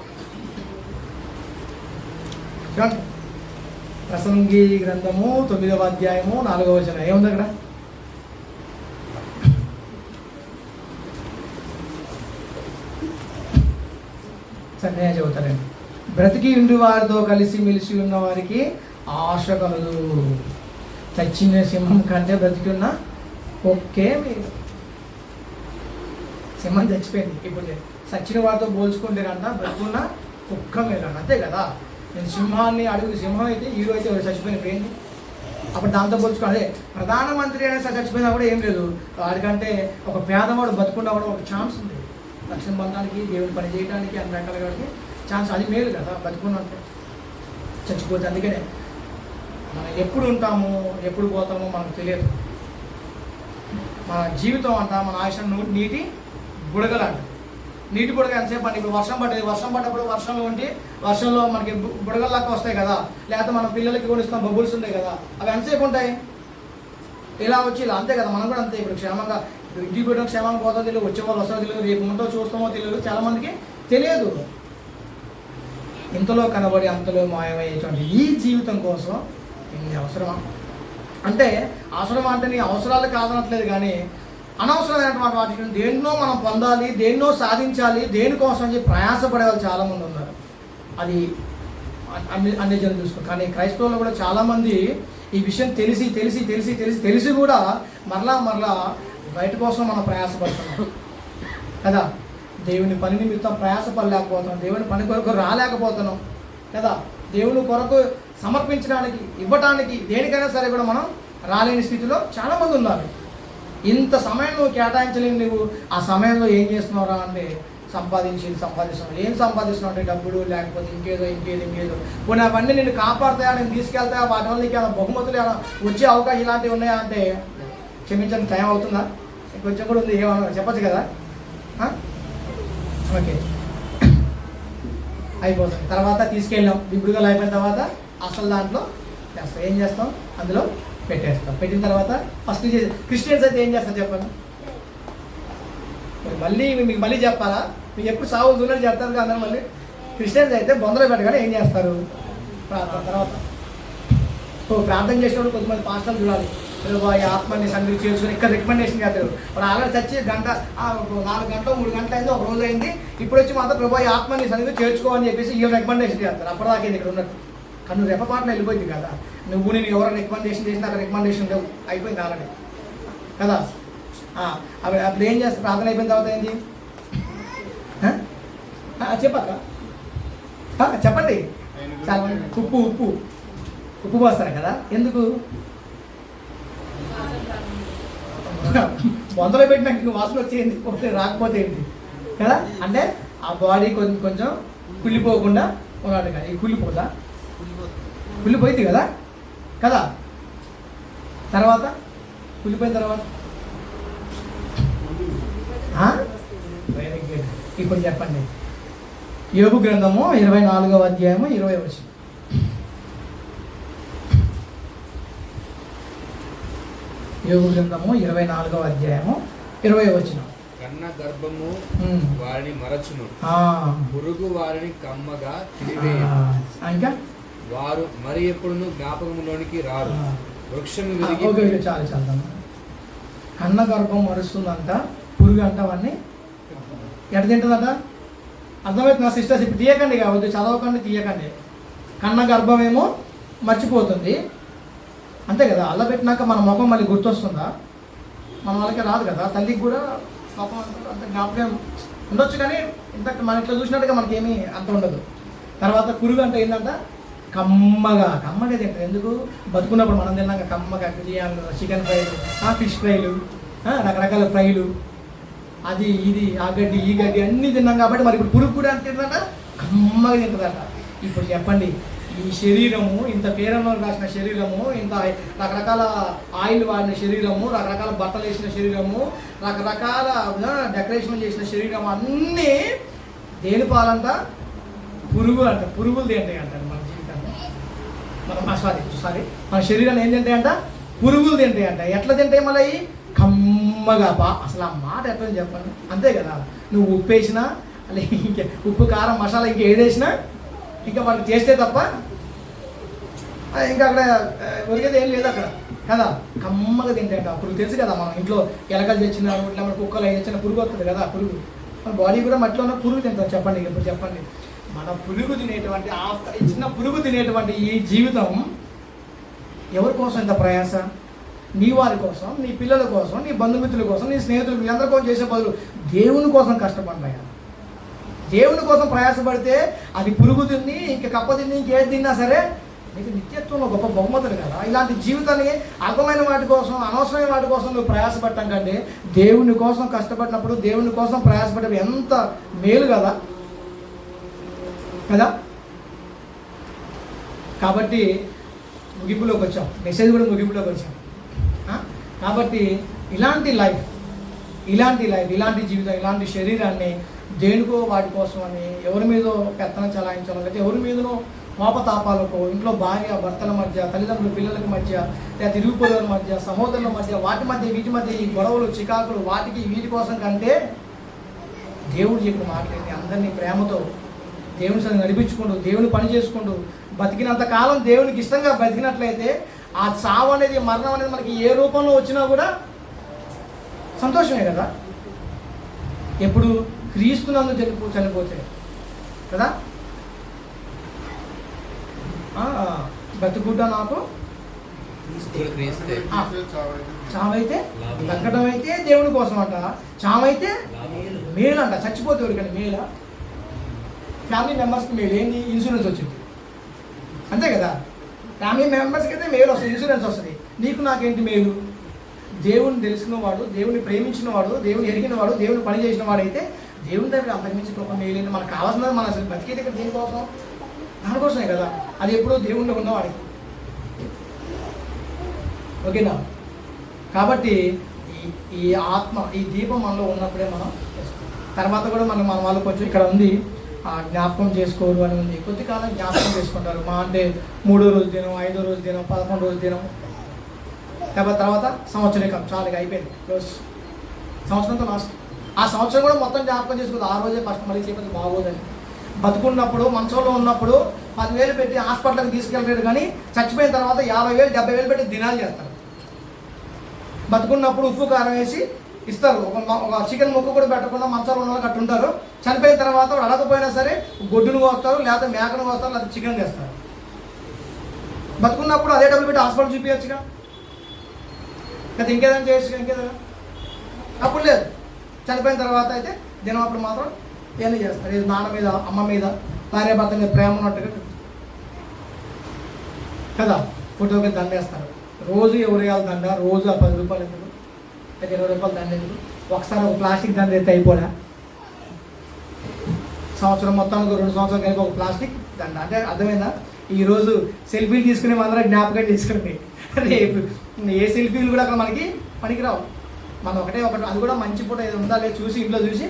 చూడండి, ప్రసంగి గ్రంథము 9వ అధ్యాయము 4వ వచనం ఏముంది అక్కడ? సరే నేను చెబుతానండి. బ్రతికి ఉండి వారితో కలిసి మెలిసి ఉన్న వారికి ఆశ కలదు. చచ్చిన సింహం కంటే బ్రతికి ఉన్న ఒకే మీరు. సింహం చచ్చిపోయింది, ఇప్పుడు చచ్చిన వారితో పోల్చుకుంటేనంట బ్రతుకున్న కుక్క మీరు అంతే కదా. నేను సింహాన్ని అడుగు, సింహం అయితే హీరో అయితే చచ్చిపోయింది ఏంటి, అప్పుడు దాంతో పోల్చుకో. అదే ప్రధానమంత్రి అయినా సరే చచ్చిపోయినా కూడా ఏం లేదు, వాడికంటే ఒక పేదవాడు బతుకున్నా కూడా ఒక ఛాన్స్ ఉంది రక్షణ పొందడానికి, దేవుని పని చేయడానికి, అన్ని రకాలుగా ఛాన్స్. అది మేలు కదా బతుకున్నట్టే, చచ్చిపోతే. అందుకనే మనం ఎప్పుడు ఉంటామో ఎప్పుడు పోతామో మనకు తెలియదు. మన జీవితం అంట, మన ఆయుష్ నీటి బుడగలంట. నీటి బుడగ ఎంతసేపు అండి, ఇప్పుడు వర్షం పడ్డది, వర్షం పడ్డప్పుడు వర్షంలో ఉండి వర్షంలో మనకి బుడగల్లాగా వస్తాయి కదా, లేకపోతే మన పిల్లలకి కొనిస్తున్న బబుల్స్ ఉంటాయి కదా, అవి ఎంతసేపు ఉంటాయి, ఇలా వచ్చి ఇలా అంతే కదా. మనం కూడా అంతే. ఇప్పుడు క్షేమంగా ఇంటికి పెట్టడం క్షేమంగా పోతుందో తెలియదు, వచ్చే వాళ్ళు వస్తారో తెలియదు, రేపు ఉంటో చూస్తామో తెలియదు, చాలామందికి తెలియదు. ఇంతలో కనబడి అంతలో మాయమయ్యేటువంటి ఈ జీవితం కోసం ఇన్ని అవసరమా అంటే, అవసరమా అంటే నీ అవసరాలు కాదనట్లేదు, కానీ అనవసరమైనటువంటి వాటిని దేన్నో మనం పొందాలి, దేన్నో సాధించాలి, దేనికోసం అని చెప్పి ప్రయాసపడే వాళ్ళు చాలామంది ఉన్నారు. అది అన్ని జనం చూసుకో. కానీ క్రైస్తవులు కూడా చాలామంది ఈ విషయం తెలిసి తెలిసి తెలిసి తెలిసి తెలిసి కూడా మరలా బయట కోసం మనం ప్రయాసపడుతున్నాం కదా. దేవుని పని నిమిత్తం ప్రయాసపడలేకపోతున్నాం, దేవుని పని కొరకు రాలేకపోతున్నాం కదా. దేవుని కొరకు సమర్పించడానికి, ఇవ్వటానికి, దేనికైనా సరే కూడా మనం రాలేని స్థితిలో చాలామంది ఉన్నారు. ఇంత సమయం నువ్వు కేటాయించలేవు. నువ్వు ఆ సమయంలో ఏం చేస్తున్నావురా అంటే సంపాదిస్తున్నావు. ఏం సంపాదిస్తున్నావు అంటే డబ్బులు, లేకపోతే ఇంకేదో. పోనీ అవన్నీ నేను కాపాడుతాయా, నేను తీసుకెళ్తాయా, వాటి వల్ల నీకు ఏమైనా బహుమతులు ఏమైనా వచ్చే అవకాశం ఇలాంటివి ఉన్నాయా అంటే క్షమించడానికి టైం అవుతుందా, కొంచెం కూడా ఉంది, ఏమన్నా చెప్పచ్చు కదా. ఓకే, అయిపోతుంది. తర్వాత తీసుకెళ్ళాం, విపుడుగా అయిపోయిన తర్వాత అసలు దాంట్లో చేస్తాం. ఏం చేస్తాం, అందులో పెట్టేస్తాం. పెట్టిన తర్వాత ఫస్ట్ క్రిస్టియన్స్ అయితే ఏం చేస్తారు చెప్పండి. మీకు మళ్ళీ చెప్పాలా, మీకు ఎప్పుడు సాగు దూరం చెప్తారు కదా అందరూ. మళ్ళీ క్రిస్టియన్స్ అయితే బొందలో పెట్టగానే ఏం చేస్తారు, ప్రార్థన. తర్వాత ప్రార్థన చేసినప్పుడు కొంతమంది పాస్టర్లు చూడాలి, ఈ ఆత్మని సన్నిధి చేసుకుని ఇక్కడ రికమెండేషన్ చేస్తారు. వాళ్ళు ఆల్రెడీ చచ్చి 4 గంటలు 3 గంటలు అయింది, ఒక రోజు అయింది, ఇప్పుడు వచ్చి మాత్రం ప్రభు ఈ ఆత్మని సన్నిధి చేర్చుకోవని చెప్పేసి ఈ రికమెండేషన్ చేస్తారు. అప్పటిదాకా ఇక్కడ ఉన్నట్టు కానీ నువ్వు రెప్పపాటులో వెళ్ళిపోయింది కదా. నేను ఎవరైనా రికమెండేషన్ చేసినా అక్కడ రికమెండేషన్ లేవు, అయిపోయింది ఆల్రెడీ కదా. అప్పుడు ఏం చేస్తారు, ప్రార్థన అయిపోయిన తర్వాత ఏంటి చెప్పక్క చెప్పండి. చాలా ఉప్పు పోస్తారు కదా, ఎందుకు బొందలో పెట్టినాక వాసన వచ్చేది, పోతే రాకపోతే ఏంటి కదా. అంటే ఆ బాడీ కొంచెం కుళ్ళిపోకుండా ఉన్నాడు కదా. ఈ కుళ్ళిపోయింది కదా కదా. తర్వాత కుళ్ళిపోయిన తర్వాత వెరీ గుడ్. ఇప్పుడు చెప్పండి, యోబు గ్రంథము 24వ అధ్యాయము 20వ వచనం. యోబు గ్రంథము 24వ అధ్యాయము 20వ వచనం. కన్న గర్భము వారిని మరచును, పురుగు వారిని కమ్మగా ఇంకా వారు మరి ఎప్పుడును జ్ఞాపకంలోనికి రారు. వృక్షము విరిగి ఓకే చాలు చాలు. కన్న గర్భం మరుస్తుందంట, పురుగు అంట అవన్నీ ఎట తింటుందంట. అర్థమవుతుంది నా సిస్టర్స్? ఇప్పుడు తీయకండి కావద్దు, చదవకండి, తీయకండి. కన్న గర్భమేమో మర్చిపోతుంది అంతే కదా. అల్ల పెట్టినాక మన ముఖం మళ్ళీ గుర్తొస్తుందా? మన వాళ్ళకి రాదు కదా. తల్లికి కూడా పాపం అంత జ్ఞాపకం ఉండొచ్చు, కానీ ఇంత మన ఇట్లా చూసినట్టుగా మనకేమీ అంత ఉండదు. తర్వాత పురుగు అంటే ఏంటంట, కమ్మగా తింటారు. ఎందుకు? బతుకున్నప్పుడు మనం తిన్నాక కమ్మగా బిర్యానీలు, చికెన్ ఫ్రైలు, ఫిష్ ఫ్రైలు, రకరకాల ఫ్రైలు, అది ఇది ఆ గడ్డి ఈ గడ్డి అన్నీ తిన్నాం కాబట్టి మరి ఇప్పుడు పురుగు కూడా ఎంత తింటుందట, కమ్మగా తింటుందట. ఇప్పుడు చెప్పండి, ఈ శరీరము, ఇంత పేరంలో రాసిన శరీరము, ఇంత రకరకాల ఆయిల్ వాడిన శరీరము, రకరకాల బట్టలు వేసిన శరీరము, రకరకాల డెకరేషన్ చేసిన శరీరం అన్నీ దేని పాలంట? పురుగు అంట. పురుగులు తింటాయి అంటారు మన జీవితాన్ని. మనం సారీ మన శరీరాన్ని ఏం తింటాయంట? పురుగులు తింటాయంట. ఎట్లా తింటాయి మళ్ళీ? కమ్మగా. అసలు ఆ మాట ఎట్లా చెప్పండి. అంతే కదా. నువ్వు ఉప్పు వేసినా, అలాగే ఇంకా ఉప్పు కారం మసాలా ఇంకా ఏదేసినా ఇంకా మనకి చేస్తే తప్ప ఇంకా అక్కడ ఒరిగేది ఏం లేదు అక్కడ కదా. కమ్మగా తింటాయంట. అప్పుడు తెలుసు కదా, మనం ఇంట్లో ఎలకలు తెచ్చిన, ఇట్లా మన కుక్కలు అవి తెచ్చిన పురుగు వస్తుంది కదా. పురుగు మన బాడీ కూడా మట్టిలో ఉన్న పురుగు తింటారు. చెప్పండి ఇప్పుడు చెప్పండి, మన పురుగు తినేటువంటి ఈ చిన్న పురుగు తినేటువంటి ఈ జీవితం ఎవరి కోసం ఇంత ప్రయాస? నీ వారి కోసం, నీ పిల్లల కోసం, నీ బంధుమిత్రుల కోసం, నీ స్నేహితులు, మీ అందరి కోసం చేసే బదులు దేవుని కోసం కష్టపడ్డాయా? దేవుని కోసం ప్రయాసపడితే అది పురుగు తిని, ఇంక కప్ప తిని, ఇంకేది తిన్నా సరే నీకు నిత్యత్వంలో గొప్ప బహుమతులు కదా. ఇలాంటి జీవితాన్ని అల్పమైన వాటి కోసం, అనవసరమైన వాటి కోసం నువ్వు ప్రయాసపడటం కంటే దేవుని కోసం కష్టపడినప్పుడు, దేవుని కోసం ప్రయాసపడే ఎంత మేలు కదా కదా. కాబట్టి ముగింపులోకి వచ్చాం, మెసేజ్ కూడా ముగింపులోకి వచ్చాం. కాబట్టి ఇలాంటి లైఫ్, ఇలాంటి జీవితం, ఇలాంటి శరీరాన్ని దేనికో వాటి కోసం అని ఎవరి మీదో పెత్తనం చలాయించాలో, లేకపోతే ఎవరి మీదనో కోపతాపాలకు, ఇంట్లో భార్య భర్తల మధ్య, తల్లిదండ్రుల పిల్లలకి మధ్య, లేదా ఇరుగుపొరుగుల మధ్య, సహోదరుల మధ్య, వీటి మధ్య ఈ గొడవలు, చికాకులు, వీటి కోసం కంటే దేవుడు చెప్పిన మాటలేని అందరినీ ప్రేమతో దేవుని సన్ని నడిపించుకుంటూ, దేవుని పని చేసుకుంటూ బతికినంత కాలం దేవునికి ఇష్టంగా బతికినట్లయితే ఆ చావు అనేది, మరణం అనేది మనకి ఏ రూపంలో వచ్చినా కూడా సంతోషమే కదా. ఎప్పుడు క్రీస్తునందు చనిపోతే కదా. బతుకుట నాకు చావైతే బతకడం అయితే దేవుని కోసం అంట, చావైతే మేలు అంట. చచ్చిపోతే ఎవరికండి మేలా? ఫ్యామిలీ మెంబర్స్కి మేలు ఏంటి? ఇన్సూరెన్స్ వచ్చింది అంతే కదా. ఫ్యామిలీ మెంబర్స్కి అయితే మేలు వస్తుంది, ఇన్సూరెన్స్ వస్తుంది. నీకు నాకేంటి మేలు? దేవుని తెలిసినవాడు, దేవుని ప్రేమించినవాడు, దేవుని ఎరిగినవాడు, దేవుని పని చేసిన వాడైతే దేవుని దగ్గర అంతకుమించి గొప్ప మేలు. మనకు కావాల్సినది మన అసలు బతికేది ఇక్కడ దేనికోసం? దానికోసమే కదా. అది ఎప్పుడూ దేవుణ్ణి ఉన్నవాడికి. ఓకేనా? కాబట్టి ఈ ఆత్మ, ఈ దీపం మనలో ఉన్నప్పుడే మనం తర్వాత కూడా మన వాళ్ళు కొంచెం ఇక్కడ ఉంది జ్ఞాపకం చేసుకోరు అని ఉంది. కొద్ది కాలం జ్ఞాపకం చేసుకుంటారు. మా అంటే 3వ రోజు దినం, 5వ రోజు దినం, 11వ రోజు దినం, తర్వాత సంవత్సరం చాలా అయిపోయింది. రోజు సంవత్సరంతో లాస్ట్. ఆ సంవత్సరం కూడా మొత్తం జ్ఞాపకం చేసుకోదు. ఆ రోజే ఫస్ట్ మళ్ళీ చేయకపోతే బాగోదని. బతుకున్నప్పుడు, మంచంలో ఉన్నప్పుడు 10,000 పెట్టి హాస్పిటల్కి తీసుకెళ్ళారు, కానీ చచ్చిపోయిన తర్వాత 50,000, 70,000 పెట్టి దినాలు చేస్తారు. బతుకున్నప్పుడు ఉప్పు కారం వేసి ఇస్తారు. ఒక చికెన్ ముక్క కూడా పెట్టకుండా మంచాలు ఉన్న వాళ్ళు కట్టుంటారు. చనిపోయిన తర్వాత వాడు అడగకపోయినా సరే గొడ్డును కోస్తారు, లేకపోతే మేకను కోస్తారు, లేకపోతే చికెన్ చేస్తారు. బతుకున్నప్పుడు అదే డబ్బులు పెట్టి హాస్పిటల్ చూపించచ్చుగా, లేదా ఇంకేదైనా చేయొచ్చుగా, ఇంకేదైనా. అప్పుడు లేదు. చనిపోయిన తర్వాత అయితే దినం అప్పుడు మాత్రం ఏం చేస్తారు? ఇది నాన్న మీద, అమ్మ మీద, భార్య భర్త మీద ప్రేమ ఉన్నట్టుగా కదా ఫోటోకి దండేస్తారు. రోజు ఎవరు వేయాలి దండ? రోజు ఆ 10 రూపాయలు ఎందుకు, లేదా 20 రూపాయలు దండ ఎందుకు? ఒకసారి ఒక ప్లాస్టిక్ దండ అయితే అయిపోడా? సంవత్సరం మొత్తానికి 2 సంవత్సరాలు కలిపి ఒక ప్లాస్టిక్ దండ అంటే అర్థమైందా? ఈరోజు సెల్ఫీలు తీసుకునే అందరూ జ్ఞాపకం చేసుకుని రేపు ఏ సెల్ఫీలు కూడా అక్కడ మనకి పనికిరావు. మనం ఒకటి అది కూడా మంచి ఫోటో ఏది ఉందా లేదు చూసి, ఇంట్లో చూసి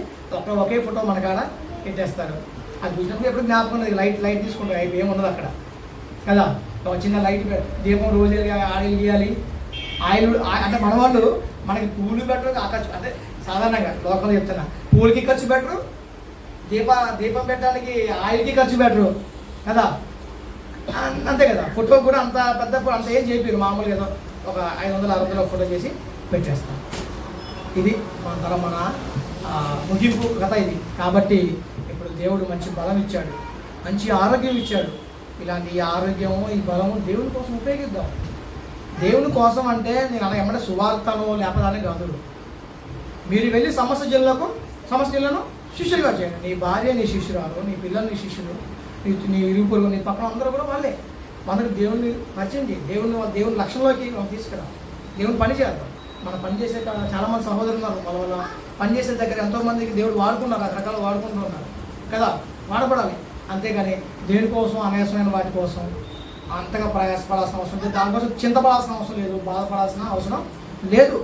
ఒకే ఫోటో మన కాడ పెట్టేస్తారు. అది చూసినప్పుడు ఎప్పుడు జ్ఞాపకం లైట్ తీసుకుంటారు, అవి ఏముండదు అక్కడ కదా. ఒక చిన్న లైట్ దీపం రోజు ఆయిల్ గీయాలి. ఆయిల్ అంటే మన వాళ్ళు మనకి పూలు పెట్టరు, ఖర్చు అంటే సాధారణంగా లోకల్ చెప్తున్నా, పూలకి ఖర్చు పెట్టరు, దీపం పెట్టడానికి ఆయిల్కి ఖర్చు పెట్టరు కదా. అంతే కదా. ఫోటో కూడా అంత పెద్ద అంత ఏం చేయారు, మామూలుగా ఏదో ఒక 500-600 ఫోటో చేసి పెట్టేస్తాం. ఇది మన ముగింపు కథ ఇది. కాబట్టి ఇప్పుడు దేవుడు మంచి బలం ఇచ్చాడు, మంచి ఆరోగ్యం ఇచ్చాడు. ఇలాంటి ఈ ఆరోగ్యము, ఈ బలము దేవుని కోసం ఉపయోగిద్దాం. దేవుని కోసం అంటే నేను అలా ఏమంటే సువార్తను లేపదాన్ని కాదు. మీరు వెళ్ళి సమస్త జిల్లాను శిష్యులుగా చేయండి. నీ భార్య నీ శిష్యురాలు, నీ పిల్లలు నీ శిష్యులు, నీ ఇరుపురు, నీ పక్కన అందరూ కూడా వాళ్ళే. మనకు దేవుణ్ణి పరిచయం చేయి, దేవుని లక్ష్యంలోకి మనం తీసుకురా, దేవుని పని చేద్దాం. మనం పనిచేసే చాలామంది సహోదరులు ఉన్నారు, వాళ్ళ పనిచేసే దగ్గర ఎంతోమందికి దేవుడు వాడుకున్నారు, రకరకాల వాడుకుంటూ ఉన్నారు కదా. వాడబడాలి. అంతేగాని దేనికోసం అనవసరమైన వాటి కోసం అంతగా ప్రయాసపడాల్సిన అవసరం లేదు, దానికోసం చింతపడాల్సిన అవసరం లేదు, బాధపడాల్సిన అవసరం లేదు.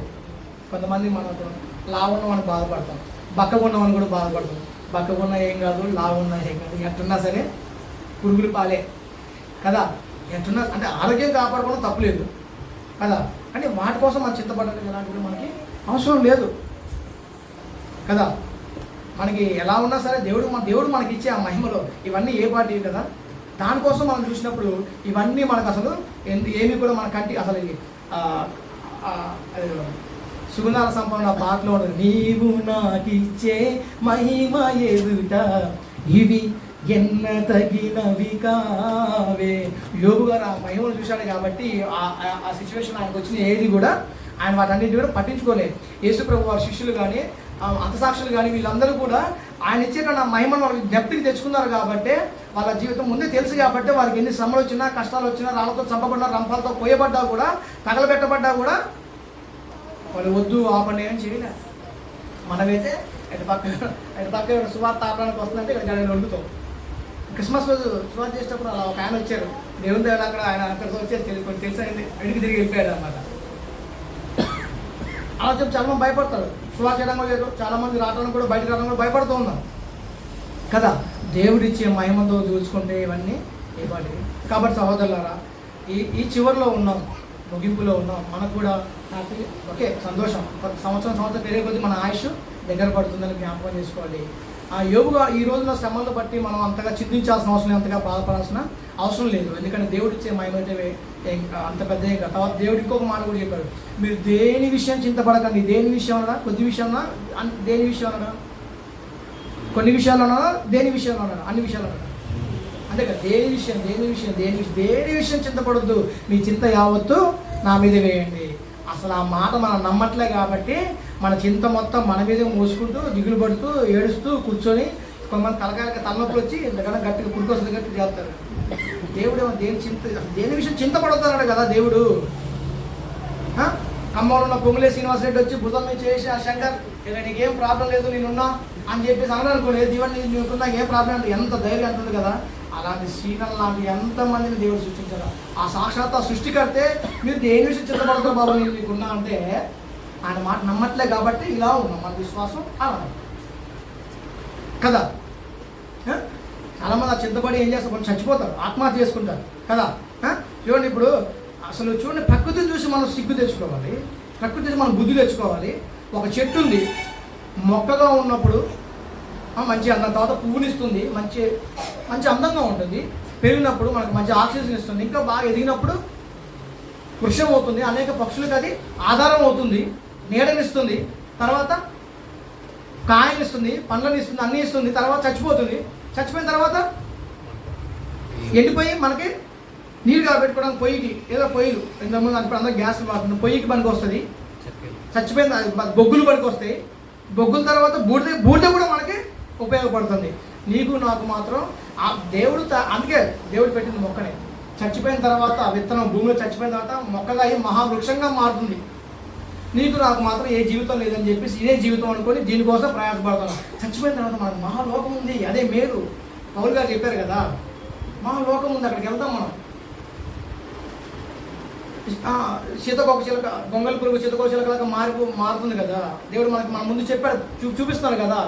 కొంతమంది మనకు లావున్నవని బాధపడతాం, బక్కగున్నవని కూడా బాధపడతాం. బక్కగున్న ఏం కాదు, లావున్నా ఏం కాదు, ఎట్టున్నా సరే పురుగులు పాలే కదా. ఎట్టున్నా అంటే ఆరోగ్యం కాపాడుకోవడం తప్పులేదు కదా, అంటే వాటి కోసం మనం చింతపడడం ఎలాంటివి మనకి అవసరం లేదు కదా. మనకి ఎలా ఉన్నా సరే దేవుడు మనకి ఇచ్చే ఆ మహిమలో ఇవన్నీ ఏ పార్టీ కదా, దానికోసం మనం చూసినప్పుడు ఇవన్నీ మనకు అసలు ఏమి కూడా మన కంటి అసలు సుగుణాల సంపన్న పాటలో నీవు నాకిచ్చే మహిమ ఎదుట ఇవి ఎన్న తగినవి కావే. యోబు గారు ఆ మహిమను చూశాడు కాబట్టి ఆ సిచ్యువేషన్ ఆయనకు వచ్చిన ఏది కూడా ఆయన వాటన్నిటి కూడా పట్టించుకోలేదు. యేసు ప్రభు వారి శిష్యులు కానీ అంతసాక్షులు కానీ వీళ్ళందరూ కూడా ఆయన ఇచ్చేట మహిమను వాళ్ళకి జ్ఞప్తికి తెచ్చుకున్నారు కాబట్టి వాళ్ళ జీవితం ముందే తెలుసు కాబట్టి వారికి ఎన్ని శ్రమలు వచ్చినా, కష్టాలు వచ్చినా, రాళ్ళతో చంపబడ్డా, రంపాలతో పోయబడ్డా కూడా, తగలబెట్టబడ్డా కూడా వాళ్ళు వద్దు ఆపండి అని చేయలే. మనమైతే అటు పక్క సువార్త ఆపడానికి వస్తుందంటే ఇక్కడ నేను వండుతాం. క్రిస్మస్ రోజు సువార్త చేసేటప్పుడు అలా ఒక ఆయన వచ్చారు, దేవుని దగ్గర అక్కడ ఆయన అక్కడికి వచ్చేది కొంచెం తెలిసింది, వెనక్కి తిరిగి వెళ్ళిపోయాడు అన్నమాట. అలా చెప్పి చాలామంది భయపడతారు, సువార్త చేయడం కూడా లేదు, చాలామంది రావడానికి కూడా బయటకు రావడం కూడా భయపడుతూ ఉన్నారు కదా. దేవుడిచ్చే మహిమతో చూసుకుంటే ఇవన్నీ ఇవ్వాలి. కాబట్టి సహోదరులారా, ఈ చివరిలో ఉన్నాం, ముగింపులో ఉన్నాం. మనకు కూడా హ్యాపీ, ఓకే, సంతోషం. సంవత్సరం పెరిగే కొద్దీ మన ఆయుష్ దగ్గర పడుతుందని జ్ఞాపకం చేసుకోవాలి. ఆ యోగుగా ఈ రోజున శ్రమలను బట్టి మనం అంతగా చింతించాల్సిన అవసరం లేదు, అంతగా బాధపడాల్సిన అవసరం లేదు. ఎందుకంటే దేవుడిచ్చే మహిమ అయితే అంత పెద్ద. తర్వాత దేవుడు ఇంకొక మాట కూడా చెప్పాడు, మీరు దేని విషయం చింతపడకండి. దేని విషయం అన్నా, కొద్ది విషయం దేని విషయం అన్నా, కొన్ని విషయాల్లోనా, దేని విషయంలో అన్నా, అన్ని విషయాలు అన్నా, అంతే కదా. దేని విషయం చింతపడద్దు, మీ చింత యావత్తు నా మీద వేయండి. అసలు ఆ మాట మనం నమ్మట్లే కాబట్టి మన చింత మొత్తం మన మీదే మోసుకుంటూ, దిగులు పడుతూ, ఏడుస్తూ కూర్చొని కొంతమంది తలనొప్పులు వచ్చి ఇంతకన్నా గట్టిగా పుట్టుకొస్తుంది గట్టి చేస్తారు. దేవుడు దేని విషయం చింతపడుతున్నాడు కదా దేవుడు. ఖమ్మంలో ఉన్న పొంగులే శ్రీనివాసరెడ్డి వచ్చి భుజం మీద చేసి, ఆ శంకర్ నీకేం ప్రాబ్లం లేదు, నేనున్నా అని చెప్పేసి అన్నాడు అనుకోలేదు, దీవన్ని నీకున్నా ఏం ప్రాబ్లం అంటే ఎంత ధైర్యం అంటుంది కదా. అలాంటి శ్రీనల్ లాంటి ఎంతమందిని దేవుడు సృష్టించారు. ఆ సాక్షాత్ సృష్టికర్తే మీరు దేని విషయం చింతపడతారు బాబు నీకున్నా అంటే ఆయన మాట నమ్మట్లే కాబట్టి ఇలా ఉన్నాం. మన విశ్వాసం అలా కదా. చాలామంది ఆ చింతపడి ఏం చేస్తారు, కొంచెం చచ్చిపోతారు, ఆత్మహత్య చేసుకుంటారు కదా. చూడండి, ఇప్పుడు అసలు చూడండి, ప్రకృతిని చూసి మనం సిగ్గు తెచ్చుకోవాలి, ప్రకృతి చూసి మనం బుద్ధి తెచ్చుకోవాలి. ఒక చెట్టు ఉంది, మొక్కగా ఉన్నప్పుడు మంచి అందం, తర్వాత పువ్వునిస్తుంది, మంచి అందంగా ఉంటుంది, పెరిగినప్పుడు మనకు మంచి ఆక్సిజన్ ఇస్తుంది, ఇంకా బాగా ఎదిగినప్పుడు వృక్షం అవుతుంది, అనేక పక్షులకు అది ఆధారం అవుతుంది, నీడనిస్తుంది, తర్వాత కాయనిస్తుంది, పండ్లను ఇస్తుంది, అన్నీ ఇస్తుంది, తర్వాత చచ్చిపోతుంది. చచ్చిపోయిన తర్వాత ఎండిపోయి మనకి నీరు కాబెట్టుకోవడానికి పొయ్యికి ఏదో పొయ్యిలు ఇంతకుముందు అందరూ గ్యాస్ వాడుతుంది, పొయ్యికి పనికి వస్తుంది. చచ్చిపోయిన బొగ్గులు పనికి వస్తాయి, బొగ్గుల తర్వాత బూడిద కూడా మనకి ఉపయోగపడుతుంది. నీకు నాకు మాత్రం ఆ దేవుడు అందుకే దేవుడు పెట్టింది మొక్కనే. చచ్చిపోయిన తర్వాత విత్తనం భూమిలో చచ్చిపోయిన తర్వాత మొక్కగా అయ్యి మహావృక్షంగా మారుతుంది. నీకు నాకు మాత్రం ఏ జీవితం లేదని చెప్పేసి ఇదే జీవితం అనుకొని దీనికోసం ప్రయాసపడుతున్నాం. చచ్చిపోయిన తర్వాత మనకు మహాలోకం ఉంది, అదే మేలు. పౌలు గారు చెప్పారు కదా, మహాలోకం ఉంది, అక్కడికి వెళ్తాం మనం. సీతకొక చిలక, గొంగళి పురుగు సీతకొక చిలకలాగా మారుతుంది కదా. దేవుడు మన ముందు చెప్పాడు, చూపిస్తున్నాడు కదా.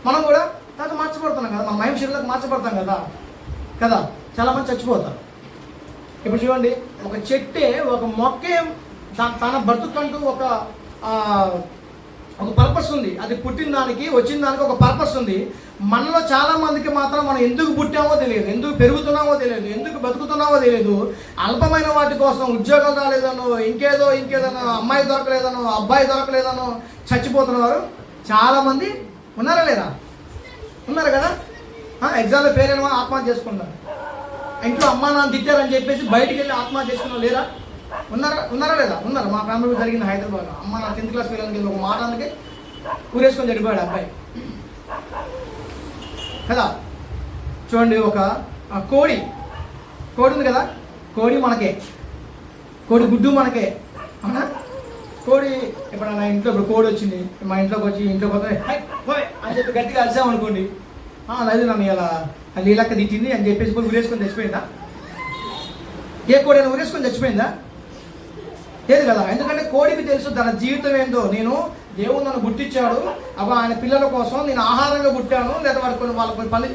మనం కూడా తర్వాత మార్చబడుతున్నాం కదా, మన మహిమ శరీరాలకు మార్చబడతాం కదా. చాలామంది చచ్చిపోతారు. ఇప్పుడు చూడండి, ఒక చెట్టే, ఒక మొక్కే తన బ్రతుకంటూ ఒక ఒక పర్పస్ ఉంది. అది పుట్టిన దానికి వచ్చిన దానికి ఒక పర్పస్ ఉంది. మనలో చాలా మందికి మాత్రం మనం ఎందుకు పుట్టామో తెలియదు, ఎందుకు పెరుగుతున్నామో తెలియదు, ఎందుకు బతుకుతున్నామో తెలియదు. అల్పమైన వాటి కోసం, ఉద్యోగం రాలేదనో, ఇంకేదనో, అమ్మాయి దొరకలేదనో, అబ్బాయి దొరకలేదనో చచ్చిపోతున్నవారు చాలామంది ఉన్నారా లేదా? ఉన్నారు కదా. ఎగ్జామ్లో ఫెయిల్ అయిన వాళ్ళు ఆత్మహత్య చేసుకున్నారు. ఇంట్లో అమ్మా నాన్న తిట్టారని చెప్పేసి బయటికి వెళ్ళి ఆత్మహత్య చేసుకున్నారు లేరా? ఉన్నారా లేదా? ఉన్నారు. మా ఫ్యామిలీ జరిగింది హైదరాబాద్లో. అమ్మ నా 10th క్లాస్ ఫెయిల్ అని ఒక మాట అందుకే ఊరేసుకొని చనిపోయాడు అబ్బాయి కదా. చూడండి, ఒక కోడి ఉంది కదా, కోడి మనకే, కోడి గుడ్డు మనకే, అవునా? కోడి ఎప్పుడన్నా ఇంట్లో ఇప్పుడు కోడి వచ్చింది, మా ఇంట్లోకి వచ్చి ఇంట్లోకి పోతే అని చెప్పి గట్టిగా అరిచామనుకోండి, లేదు నన్ను ఇలా లీలక్క తిట్టింది అని చెప్పేసి కోడి ఊరేసుకొని చచ్చిపోయిందా? ఏ కోడి అయినా ఊరేసుకొని చచ్చిపోయిందా? లేదు కదా. ఎందుకంటే కోడికి తెలుసు తన జీవితం ఏందో. నేను దేవుడు నన్ను పుట్టించాడు, ఆయన పిల్లల కోసం నేను ఆహారంగా పుట్టాను, లేదా వాళ్ళకి పని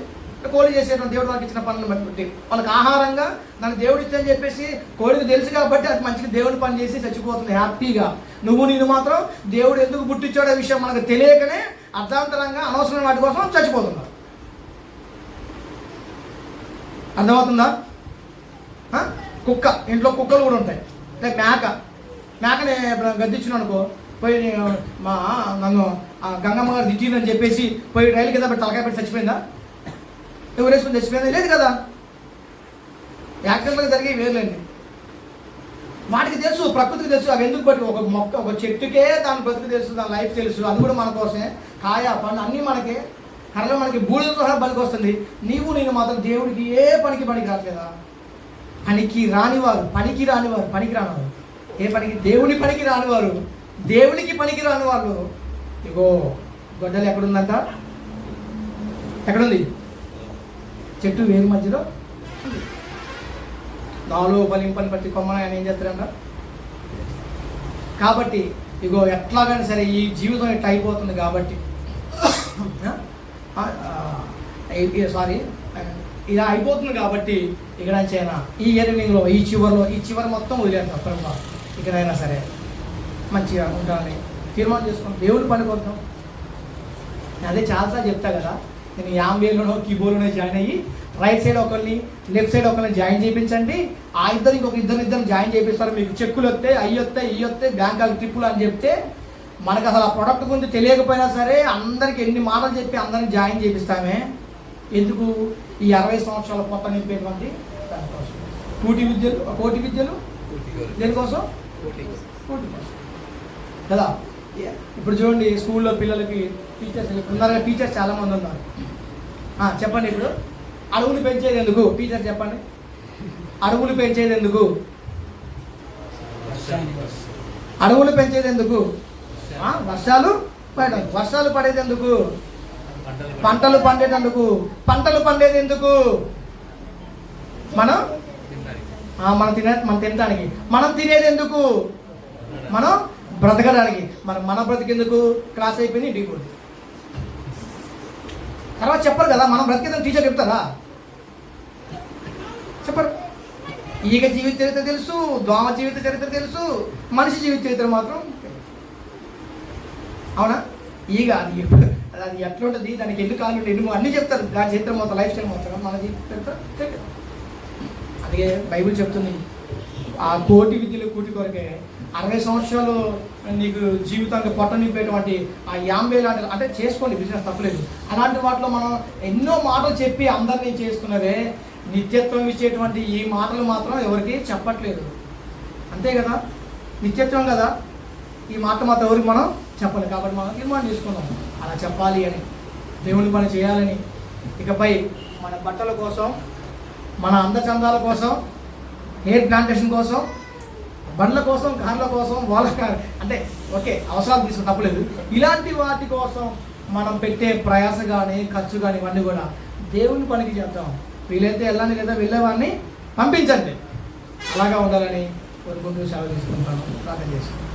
కోడి చేసేటువంటి దేవుడు వాళ్ళకి ఇచ్చిన పనులను బట్టి వాళ్ళకి ఆహారంగా నన్ను దేవుడు ఇచ్చని చెప్పేసి కోడికి తెలుసు కాబట్టి అది మంచిగా దేవుని పని చేసి చచ్చిపోతుంది హ్యాపీగా. నేను మాత్రం దేవుడు ఎందుకు పుట్టించాడో విషయం మనకు తెలియకనే అర్ధాంతరంగా అనవసరమైన వాటి కోసం చచ్చిపోతున్నారు. అర్థమవుతుందా? కుక్క, ఇంట్లో కుక్కలు కూడా ఉంటాయి. లేక మేకని గద్దించిన అనుకో, పోయి నన్ను గంగమ్మ గారు తిట్టిందని చెప్పేసి పోయి రైలు కింద పెట్టి తలకాయ పెట్టి చచ్చిపోయిందా? ఎవరేసుకొని చచ్చిపోయిందా? లేదు కదా. యాక్సిడెంట్గా జరిగే వేర్లేండి. వాటికి తెలుసు, ప్రకృతికి తెలుసు అవి ఎందుకు బట్టి. ఒక మొక్క, ఒక చెట్టుకే దాని బ్రతుకు తెలుసు, దాని లైఫ్ తెలుసు. అది కూడా మన కోసమే. కాయ పండు అన్నీ మనకే. కర్రలో మనకి బూడిదతో సహా పనికి వస్తుంది. నేను మాత్రం దేవుడికి ఏ పనికి రావట్లేదా? పనికి రానివారు ఏ పనికి? దేవుని పనికి రానివారు, దేవునికి పనికి రాని వాళ్ళు. ఇగో గొడ్డలు ఎక్కడుందంట? ఎక్కడుంది? చెట్టు వేరు మధ్యలో. నాలుగు పలింపని పట్టి కొమ్మన ఆయన ఏం చేస్తారంట? కాబట్టి ఇగో ఎట్లాగైనా సరే ఈ జీవితం ఇట్లా అయిపోతుంది కాబట్టి ఇలా అయిపోతుంది కాబట్టి ఇక్కడైనా ఈ ఇయరింగ్లో ఈ చివరి మొత్తం వదిలేస్తాం. ప్రభు ఇక్కడైనా సరే మంచిగా ఉంటానని తీర్మానం చేసుకున్నాం, దేవుని పని కొడతాం. అదే చాలాసార్లు చెప్తా కదా, నేను యాంబేలోనో కీబోర్డ్లోనో జాయిన్ అయ్యి రైట్ సైడ్ ఒకరిని, లెఫ్ట్ సైడ్ ఒకరిని జాయిన్ చేయించండి. ఆ ఇద్దరు ఇంకొక ఇద్దరు జాయిన్ చేపిస్తారు. మీకు చెక్కులు వస్తాయి, అవి వస్తాయి, బ్యాంకాలు ట్రిప్పులు అని చెప్తే మనకు అసలు ఆ ప్రొడక్ట్ గురించి తెలియకపోయినా సరే అందరికి ఎన్ని మాటలు చెప్పి అందరిని జాయిన్ చేపిస్తామే. ఎందుకు? ఈ 60 సంవత్సరాల కొత్త నింపేటువంటి దానికోసం. కోటి విద్యలు దేనికోసం? కోటి కోసం కదా. ఇప్పుడు చూడండి, స్కూల్లో పిల్లలకి టీచర్స్ ఉన్నారా? టీచర్స్ చాలామంది ఉన్నారు. చెప్పండి, ఇప్పుడు అడవులు పెంచేది ఎందుకు? టీచర్ చెప్పండి. అడవులు పెంచేది ఎందుకు? అడవులు పెంచేది ఎందుకు? వర్షాలు పడేది ఎందుకు? పంటలు పండేటందుకు. పంటలు పండేది ఎందుకు? మనం తినడానికి. మనం తినేది ఎందుకు? మనం బ్రతకడానికి. మన బ్రతికేందుకు? క్లాస్ అయిపోయింది, ఇంటికి పోయింది. తర్వాత చెప్పరు కదా, మనం బ్రతికేందుకు టీచర్ చెప్తారా? చెప్పరు. ఈగ జీవిత చరిత్ర తెలుసు, దోమ జీవిత చరిత్ర తెలుసు, మనిషి జీవిత చరిత్ర మాత్రం అవునా? ఈగ అది ఎట్లా ఉంటుంది, దానికి ఎన్ని కాళ్ళు ఉంటాయి, అన్నీ చెప్తారు. దాని చరిత్ర మొత్తం, లైఫ్ స్టైల్ మొత్తం మన జీవిత చరిత్ర. అందుకే బైబిల్ చెప్తుంది, ఆ కోటి విద్యలు కూటి కొరకే 60 సంవత్సరాలు నీకు జీవితానికి పొట్ట నింపేటువంటి ఆ 50 లాంటి, అంటే చేసుకోండి, బిజినెస్ తప్పలేదు. అలాంటి వాటిలో మనం ఎన్నో మాటలు చెప్పి అందరినీ చేసుకున్నవే, నిత్యత్వం ఇచ్చేటువంటి ఈ మాటలు మాత్రం ఎవరికి చెప్పట్లేదు. అంతే కదా, నిత్యత్వం కదా. ఈ మాట మాత్రం ఎవరికి మనం చెప్పలేదు. కాబట్టి మనం తీర్మానం చేసుకున్నాం అలా చెప్పాలి అని, దేవుని పని చేయాలని. ఇకపై మన బట్టల కోసం, మన అందచందాల కోసం, హెయిర్ ప్లాంటేషన్ కోసం, బండ్ల కోసం, కార్ల కోసం, వాళ్ళ అంటే ఓకే అవసరాలు తీసుకుని తప్పలేదు. ఇలాంటి వాటి కోసం మనం పెట్టే ప్రయాస కానీ, ఖర్చు కానీ ఇవన్నీ కూడా దేవుని పనికి చేద్దాం. వీలైతే వెళ్ళాలి, లేదా వెళ్ళేవాడిని పంపించండి. అలాగా ఉండాలని కోరుకుంటూ సేవ తీసుకుంటాను. ప్రార్థన చేసుకుంటాను.